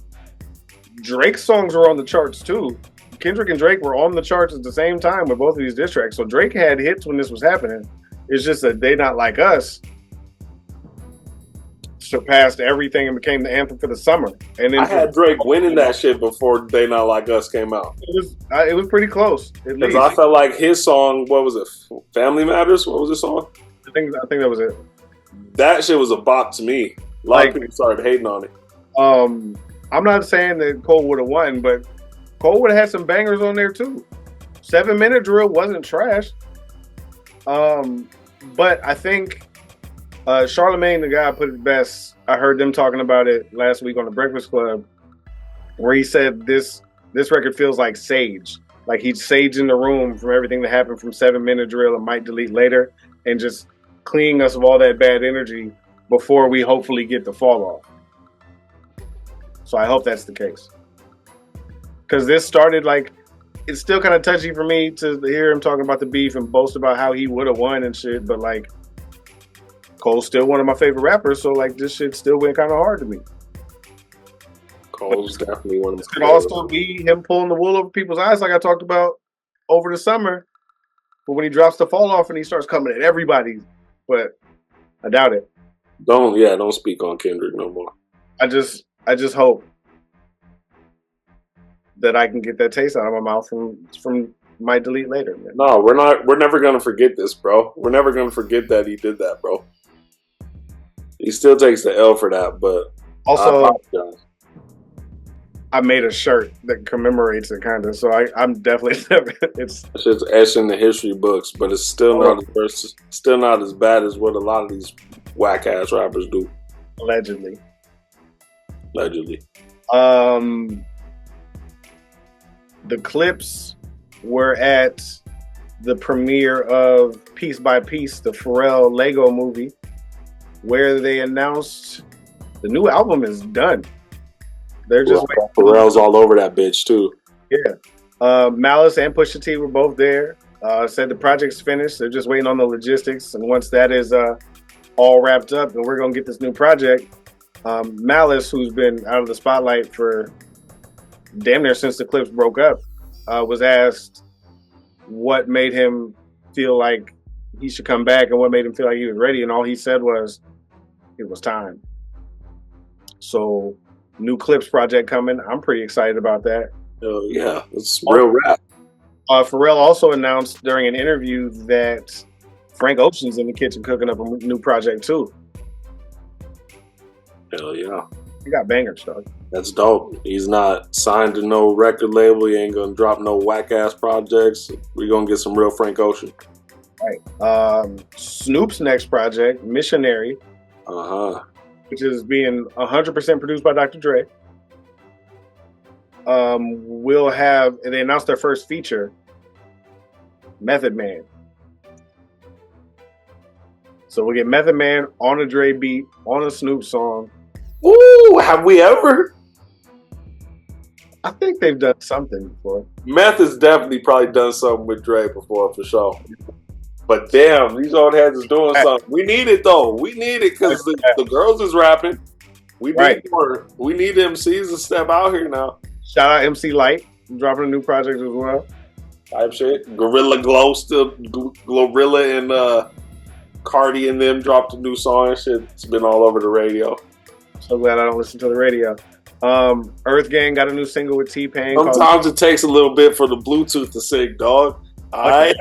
Drake's songs were on the charts too. Kendrick and Drake were on the charts at the same time with both of these diss tracks. So Drake had hits when this was happening. It's just that They Not Like Us surpassed everything and became the anthem for the summer. And then I had Drake winning that shit before They Not Like Us came out. It was pretty close. Because I felt like his song, what was it? Family Matters? What was his song? I think that was it. That shit was a bop to me. A lot of people started hating on it. I'm not saying that Cole would have won, but Cole would have had some bangers on there too. 7 Minute Drill wasn't trash. But I think Charlemagne the Guy put it best. I heard them talking about it last week on the Breakfast Club, where he said this record feels like sage. Like he's saging the room from everything that happened from 7 Minute Drill and Might Delete Later, and just cleaning us of all that bad energy before we hopefully get the fall off. So I hope that's the case. Because this started like, it's still kind of touchy for me to hear him talking about the beef and boast about how he would have won and shit, but like, Cole's still one of my favorite rappers, so like this shit still went kind of hard to me. Cole's definitely one of my favorites. It could also be him pulling the wool over people's eyes, like I talked about over the summer. But when he drops the fall off and he starts coming at everybody, but I doubt it. Don't speak on Kendrick no more. I just hope that I can get that taste out of my mouth from Might Delete Later. Man. No, we're never gonna forget this, bro. We're never gonna forget that he did that, bro. He still takes the L for that, but also I made a shirt that commemorates it, kind of. So I'm definitely it's just etched in the history books, but it's still not as bad as what a lot of these whack ass rappers do. Allegedly. The Clips were at the premiere of Piece by Piece, the Pharrell Lego movie, where they announced the new album is done. They're just Pharrell's all over that bitch too. Yeah. Malice and Pusha T were both there. Said the project's finished. They're just waiting on the logistics, and once that is all wrapped up, then we're gonna get this new project. Malice, who's been out of the spotlight for damn near since the Clips broke up, was asked what made him feel like he should come back and what made him feel like he was ready, and all he said was it was time. So new Clips project coming. I'm pretty excited about that. Yeah, it's real rap. Pharrell also announced during an interview that Frank Ocean's in the kitchen cooking up a new project too. Hell yeah. He got bangers, dog. That's dope. He's not signed to no record label. He ain't gonna drop no whack ass projects. We're gonna get some real Frank Ocean. Right. Snoop's next project, Missionary, which is being 100% produced by Dr. Dre. We'll have, and they announced their first feature, Method Man. So we'll get Method Man on a Dre beat, on a Snoop song. Ooh, have we ever? I think they've done something before. Meth has definitely probably done something with Dre before, for sure. But damn, these old heads is doing something. We need it though. We need it because the girls is rapping. We need more. We need MCs to step out here now. Shout out MC Light, dropping a new project as well. Type shit. Gorilla Glow still. Glorilla and Cardi and them dropped a new song and shit. It's been all over the radio. So glad I don't listen to the radio. Earth Gang got a new single with T-Pain. Sometimes it takes a little bit for the Bluetooth to sync, dog. Alright.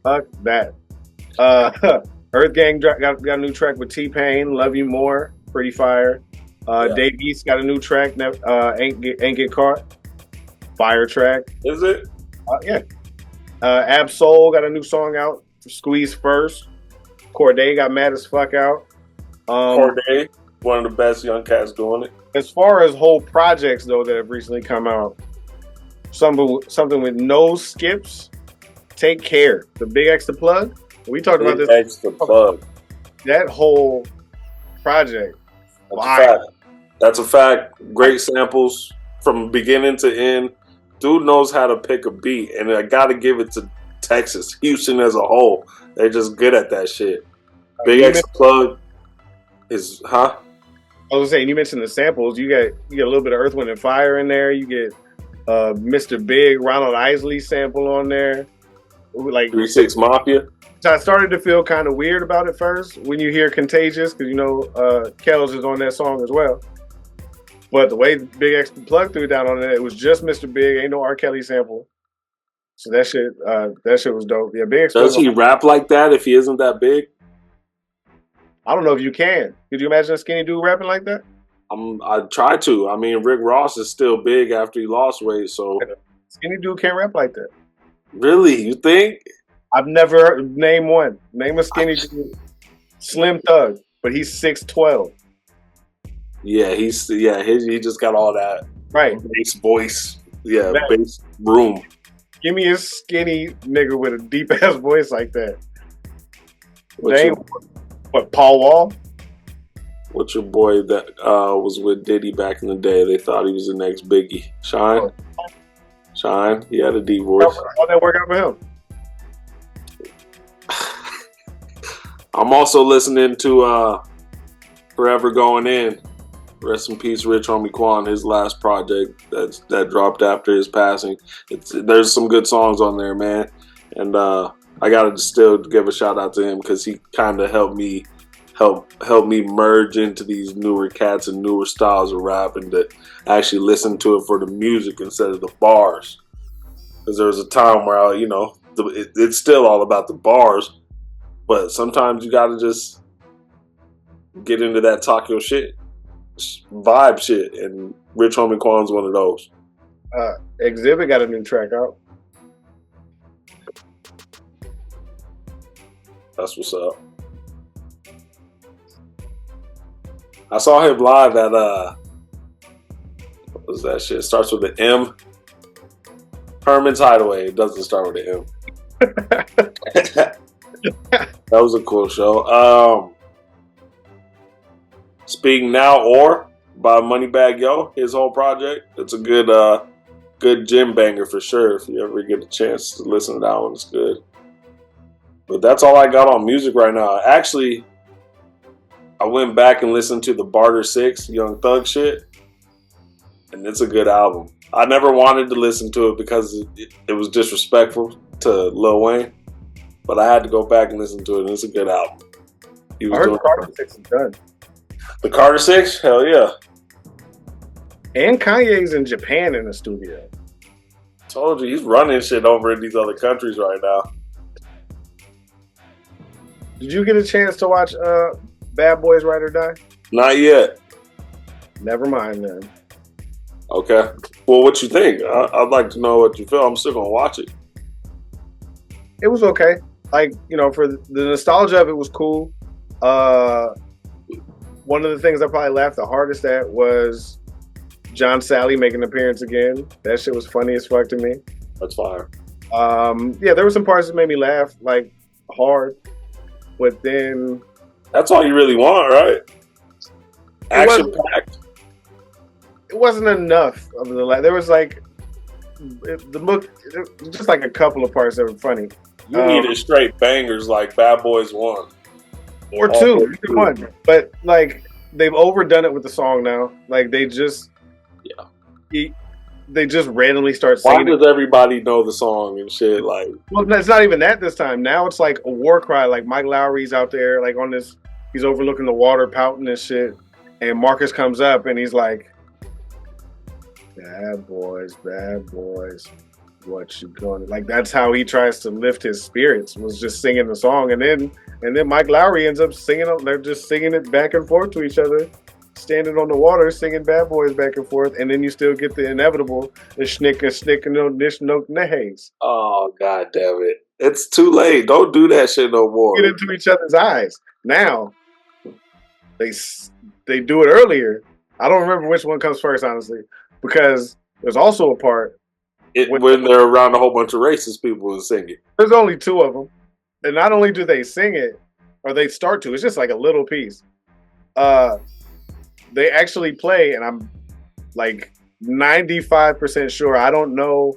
Fuck that. Earth Gang got a new track with T-Pain, Love You More, pretty fire. Dave East got a new track, Ain't Get Caught, fire track. Is it? Yeah. Ab Soul got a new song out, Squeeze First. Corday got Mad as Fuck out. Corday, one of the best young cats doing it. As far as whole projects though that have recently come out, something with no skips. Take Care, the Big X the Plug. We talked about this. X the Plug. That whole project. That's a fact. Great samples from beginning to end. Dude knows how to pick a beat, and I got to give it to Texas, Houston as a whole. They're just good at that shit. Big X the Plug is, I was saying, you mentioned the samples. You get a little bit of Earth, Wind, and Fire in there. You get Mr. Big, Ronald Isley sample on there. Like 3-6 Mafia. I started to feel kind of weird about it first when you hear Contagious, because Kells is on that song as well. But the way Big X Plug threw it down on it, it was just Mr. Big, ain't no R. Kelly sample. So that shit was dope. Yeah, Big X. Does he rap like that if he isn't that big? I don't know if you can. Could you imagine a skinny dude rapping like that? I try to. I mean, Rick Ross is still big after he lost weight, so skinny dude can't rap like that. Really, you think? I've never named one. Name a skinny dude. Slim Thug, but he's 6'12". Yeah, he just got all that bass voice. Yeah, bass room. Give me a skinny nigga with a deep ass voice like that. What, Paul Wall? What's your boy that was with Diddy back in the day? They thought he was the next Biggie. Shine? Shine? He had a deep voice. How'd that work out for him? I'm also listening to Forever Going In. Rest in peace, Rich Homie Quan, his last project that dropped after his passing. There's some good songs on there, man. And I gotta still give a shout out to him because he kind of helped me merge into these newer cats and newer styles of rap, and to actually listen to it for the music instead of the bars. Because there was a time where it's still all about the bars, but sometimes you gotta just get into that talk your shit, vibe shit, and Rich Homie Quan's one of those. Exhibit got a new track out. That's what's up. I saw him live at what was that shit? It starts with an M. Herman's Hideaway. It doesn't start with an M. That was a cool show. Speak Now or by Moneybagg Yo, his whole project. It's a good gym banger for sure. If you ever get a chance to listen to that one, it's good. But that's all I got on music right now. Actually, I went back and listened to the Barter 6 Young Thug shit, and it's a good album. I never wanted to listen to it because it was disrespectful to Lil Wayne, but I had to go back and listen to it, and it's a good album. I heard the Carter 6 is done. The Carter 6? Hell yeah. And Kanye's in Japan in the studio. Told you, he's running shit over in these other countries right now. Did you get a chance to watch Bad Boys Ride or Die? Not yet. Never mind then. Okay. Well, what you think? I'd like to know what you feel. I'm still gonna watch it. It was okay. Like, for the nostalgia of it was cool. One of the things I probably laughed the hardest at was John Sally making an appearance again. That shit was funny as fuck to me. That's fire. Yeah, there were some parts that made me laugh, like, hard. But then... That's all you really want, right? Action-packed. It wasn't enough of the laugh. There was, like... The book... Just, like, a couple of parts that were funny. You needed straight bangers like Bad Boys 1. Or two. One. But, like, they've overdone it with the song now. Like, they just... Yeah. They just randomly start singing. Why does everybody know the song and shit? Like, well, it's not even that this time. Now it's like a war cry. Like Mike Lowry's out there, like on this, he's overlooking the water, pouting and shit. And Marcus comes up and he's like, bad boys, what you gonna, like, that's how he tries to lift his spirits, was just singing the song. And then Mike Lowry ends up singing, they're just singing it back and forth to each other, standing on the water, singing Bad Boys back and forth, and then you still get the inevitable, the schnick and snick and no nish no nays. Oh, god damn it. It's too late. Don't do that shit no more. Get into each other's eyes. Now, they do it earlier. I don't remember which one comes first, honestly, because there's also a part when they're around a whole bunch of racist people and sing it. There's only two of them. And not only do they sing it, or they start to, it's just like a little piece. They actually play, and I'm like 95% sure. I don't know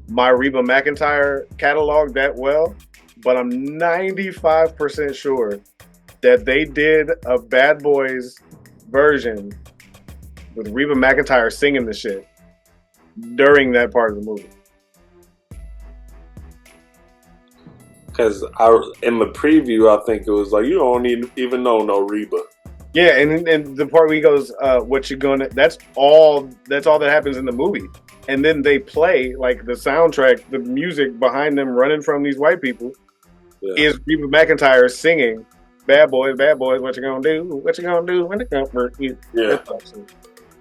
my Reba McEntire catalog that well, but I'm 95% sure that they did a Bad Boys version with Reba McEntire singing the shit during that part of the movie. Because in the preview, I think it was like, you don't even know no Reba. Yeah, and the part where he goes, "What you gonna?" That's all that happens in the movie, and then they play like the soundtrack, the music behind them running from these white people is Reba McEntire singing "Bad Boys, Bad Boys, what you gonna do? What you gonna do when they come for you?" Yeah,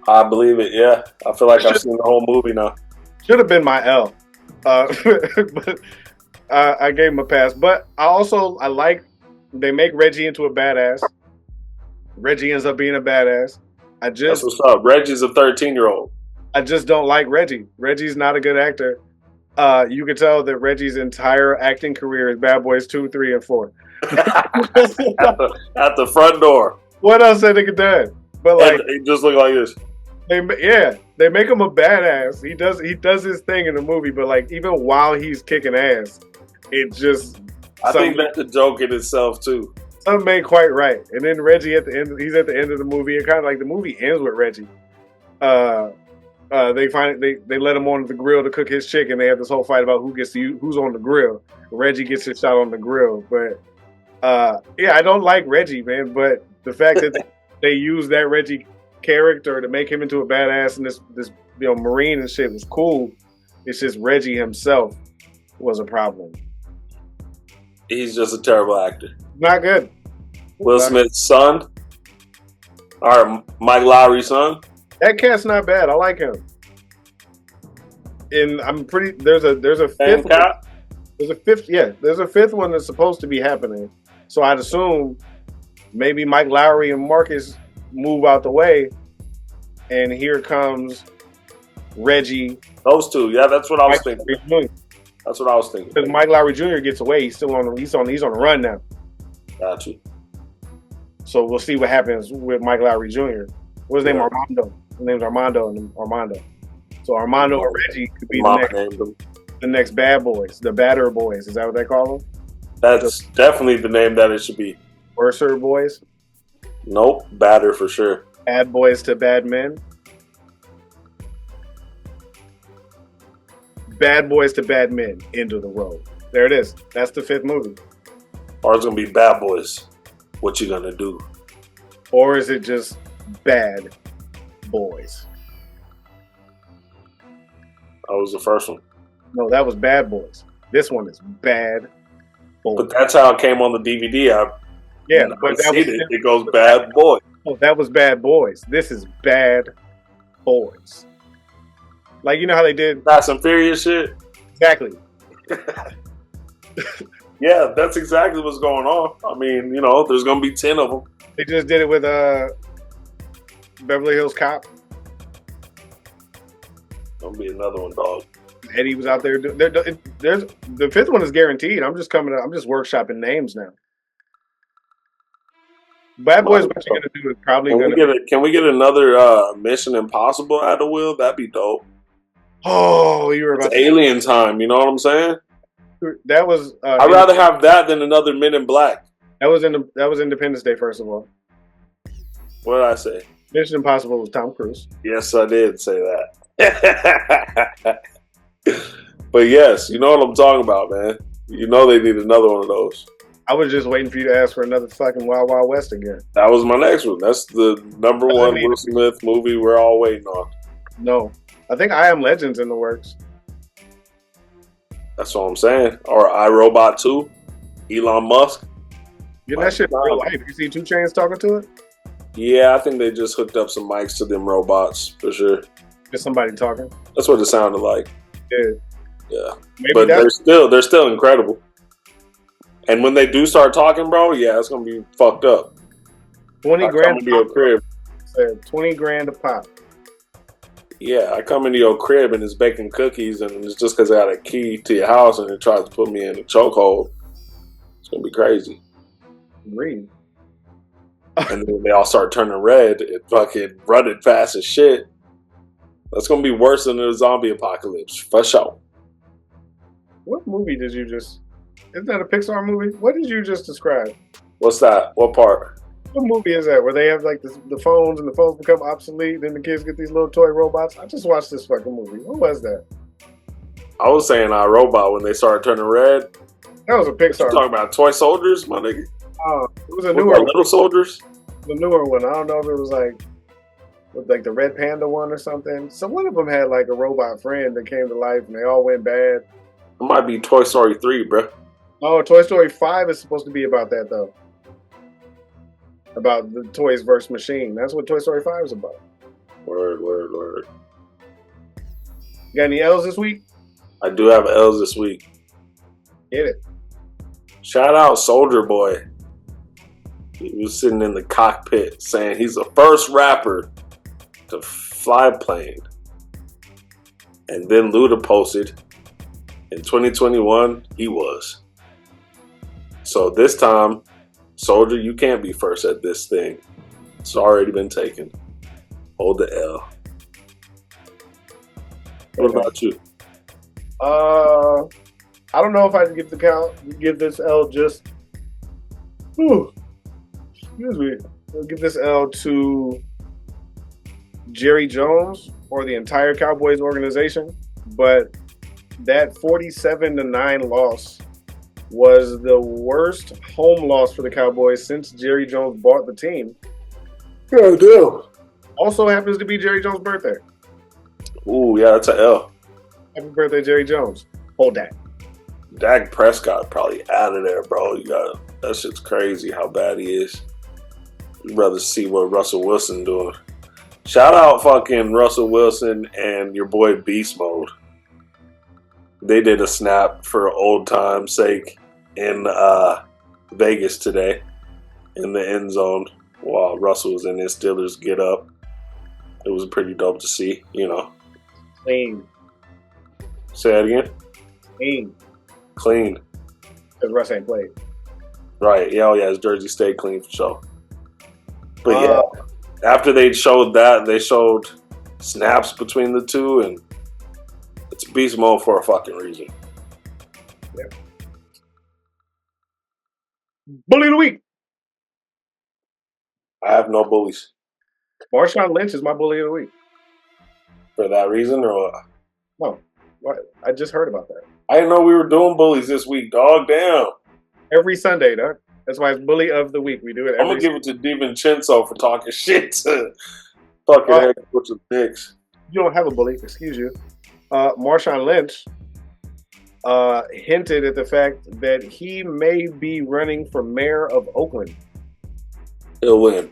I believe it. Yeah, I feel like I've seen the whole movie now. Should have been my L, but I gave him a pass. But I like they make Reggie into a badass. Reggie ends up being a badass. That's what's up. Reggie's a 13-year-old. I just don't like Reggie. Reggie's not a good actor. You can tell that Reggie's entire acting career is Bad Boys 2, 3, and 4. at the front door. What else had they done? But like, he just look like this. They make him a badass. He does his thing in the movie, but like even while he's kicking ass, it just. I think that's a joke in itself too. Something ain't quite right. And then Reggie at the end, he's at the end of the movie. It kind of like the movie ends with Reggie. They let him on the grill to cook his chicken. They have this whole fight about who's on the grill. Reggie gets his shot on the grill, but I don't like Reggie, man. But the fact that they use that Reggie character to make him into a badass and this Marine and shit was cool. It's just Reggie himself was a problem. He's just a terrible actor. Not good. Will Smith's son, or Mike Lowry's son. That cat's not bad. I like him. And I'm pretty. There's a fifth. There's a fifth. Yeah, there's a fifth one that's supposed to be happening. So I'd assume maybe Mike Lowry and Marcus move out the way, and here comes Reggie. Those two. Yeah, that's what I was thinking. That's what I was thinking. Because Mike Lowry Jr. gets away, he's still on. He's on the run now. Got you. So we'll see what happens with Mike Lowry Jr. What's his name? Armando. His name's Armando and Armando. So Armando and Reggie could be the next Bad Boys, the Batter Boys. Is that what they call them? That's definitely the name that it should be. Worser Boys? Nope, Batter for sure. Bad Boys to Bad Men. Bad Boys to Bad Men. End of the road. There it is. That's the fifth movie. Or it's gonna be Bad Boys. What you gonna do? Or is it just Bad Boys? That was the first one. No, that was Bad Boys. This one is Bad Boys. But that's how it came on the DVD. Yeah, but it goes Bad Boy. Oh, that was Bad Boys. This is Bad Boys. Like, you know how they did Fast and Furious shit? Exactly. Yeah, that's exactly what's going on. I mean, there's going to be 10 of them. They just did it with Beverly Hills Cop. Gonna be another one, dog. Eddie was out there. There's the fifth one is guaranteed. I'm just workshopping names now. Bad Boys, what you're gonna do is probably Can we get another Mission Impossible out of Will? That'd be dope. Oh, you were about to Alien time. You know what I'm saying? That was. I'd rather have that than another Men in Black. That was Independence Day. First of all, what did I say? Mission Impossible was Tom Cruise. Yes, I did say that. But yes, you know what I'm talking about, man. You know they need another one of those. I was just waiting for you to ask for another fucking Wild Wild West again. That was my next one. That's the number one Will Smith movie we're all waiting on. No, I think I Am Legend's in the works. That's what I'm saying. Or iRobot 2, Elon Musk. Get that shit in real life. You see 2 Chainz talking to it? Yeah, I think they just hooked up some mics to them robots for sure. Just somebody talking. That's what it sounded like. Yeah. Maybe they're still incredible. And when they do start talking, bro, yeah, it's gonna be fucked up. 20 grand into your crib. Said 20 grand a pop. Yeah, I come into your crib and it's baking cookies, and it's just because I got a key to your house and it tries to put me in a chokehold. It's gonna be crazy. Read. And then when they all start turning red and fucking running fast as shit, that's gonna be worse than the zombie apocalypse for sure. What movie did you just? Isn't that a Pixar movie? What did you just describe? What's that? What part? What movie is that where they have like the phones and the phones become obsolete, then the kids get these little toy robots? I just watched this fucking movie. What was that? I was saying iRobot when they started turning red. That was a What you Pixar. talking about toy soldiers, my nigga? It was a What newer about one. little soldiers? The newer one. I don't know if it was like with like the Red Panda one or something. So one of them had like a robot friend that came to life, and they all went bad. It might be Toy Story 3, bro. Oh, Toy Story 5 is supposed to be about that though. About the toys versus machine. That's what Toy Story 5 is about. Word. You got any L's this week? I do have L's this week. Get it. Shout out Soldier Boy. He was sitting in the cockpit saying he's the first rapper to fly a plane. And then Luda posted, in 2021, he was. So this time, Soldier, you can't be first at this thing. It's already been taken. Hold the L. What about you? I don't know if I'd give this L just. Excuse me. I'll give this L to Jerry Jones or the entire Cowboys organization, but that 47-9 loss was the worst home loss for the Cowboys since Jerry Jones bought the team. Yeah, deal. Also happens to be Jerry Jones' birthday. Ooh, yeah, that's an L. Happy birthday, Jerry Jones. Hold that. Dak Prescott probably out of there, bro. That shit's crazy how bad he is. You'd rather see what Russell Wilson doing. Shout out fucking Russell Wilson and your boy Beast Mode. They did a snap for old time's sake in Vegas today in the end zone while Russell was in his Steelers get up. It was pretty dope to see, you know. Clean. Say that again? Clean. Because Russ ain't played. Right. Yeah, his jersey stayed clean for sure. But yeah, after they showed that, they showed snaps between the two, and it's beast mode for a fucking reason. Yeah. Bully of the week. I have no bullies. Marshawn Lynch is my bully of the week. For that reason, or what? No. What? I just heard about that. I didn't know we were doing bullies this week, dog. Damn. Every Sunday, dog. That's why it's bully of the week. We do it every I'm going to give it to DiVincenzo for talking shit to fucking head coach of the Knicks. You don't have a bully, excuse you. Marshawn Lynch hinted at the fact that he may be running for mayor of Oakland. He'll win.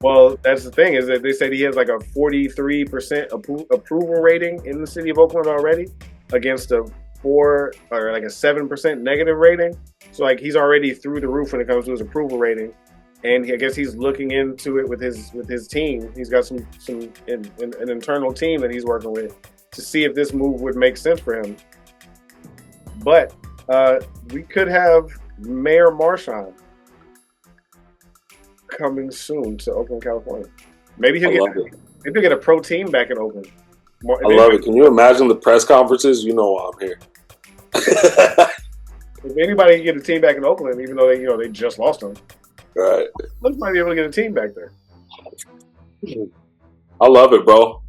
Well, that's the thing, is that they said he has like a 43% approval rating in the city of Oakland already against a 7% negative rating. So like he's already through the roof when it comes to his approval rating. And I guess he's looking into it with his team. He's got an internal team that he's working with to see if this move would make sense for him. But we could have Mayor Marshawn coming soon to Oakland, California. Maybe he'll get a pro team back in Oakland. I love it. Can you imagine the press conferences? You know why I'm here. If anybody can get a team back in Oakland, even though they just lost them, right? Lynch might be able to get a team back there. I love it, bro.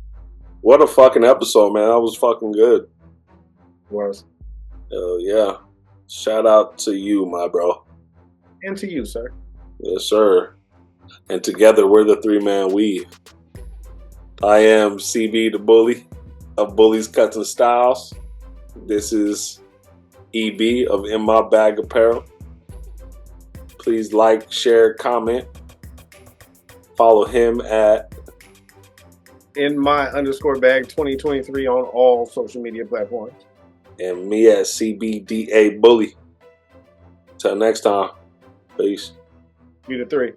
What a fucking episode, man. That was fucking good. It was. Hell yeah. Shout out to you, my bro. And to you, sir. Yes, sir. And together we're the three-man weave. I am Cb DaBully of Bullies, Cuts, and Styles. This is EB of In My Bag Apparel. Please like, share, comment. Follow him at In My _bag 2023 on all social media platforms. And me at Cb DaBully. Till next time. Peace. You the three.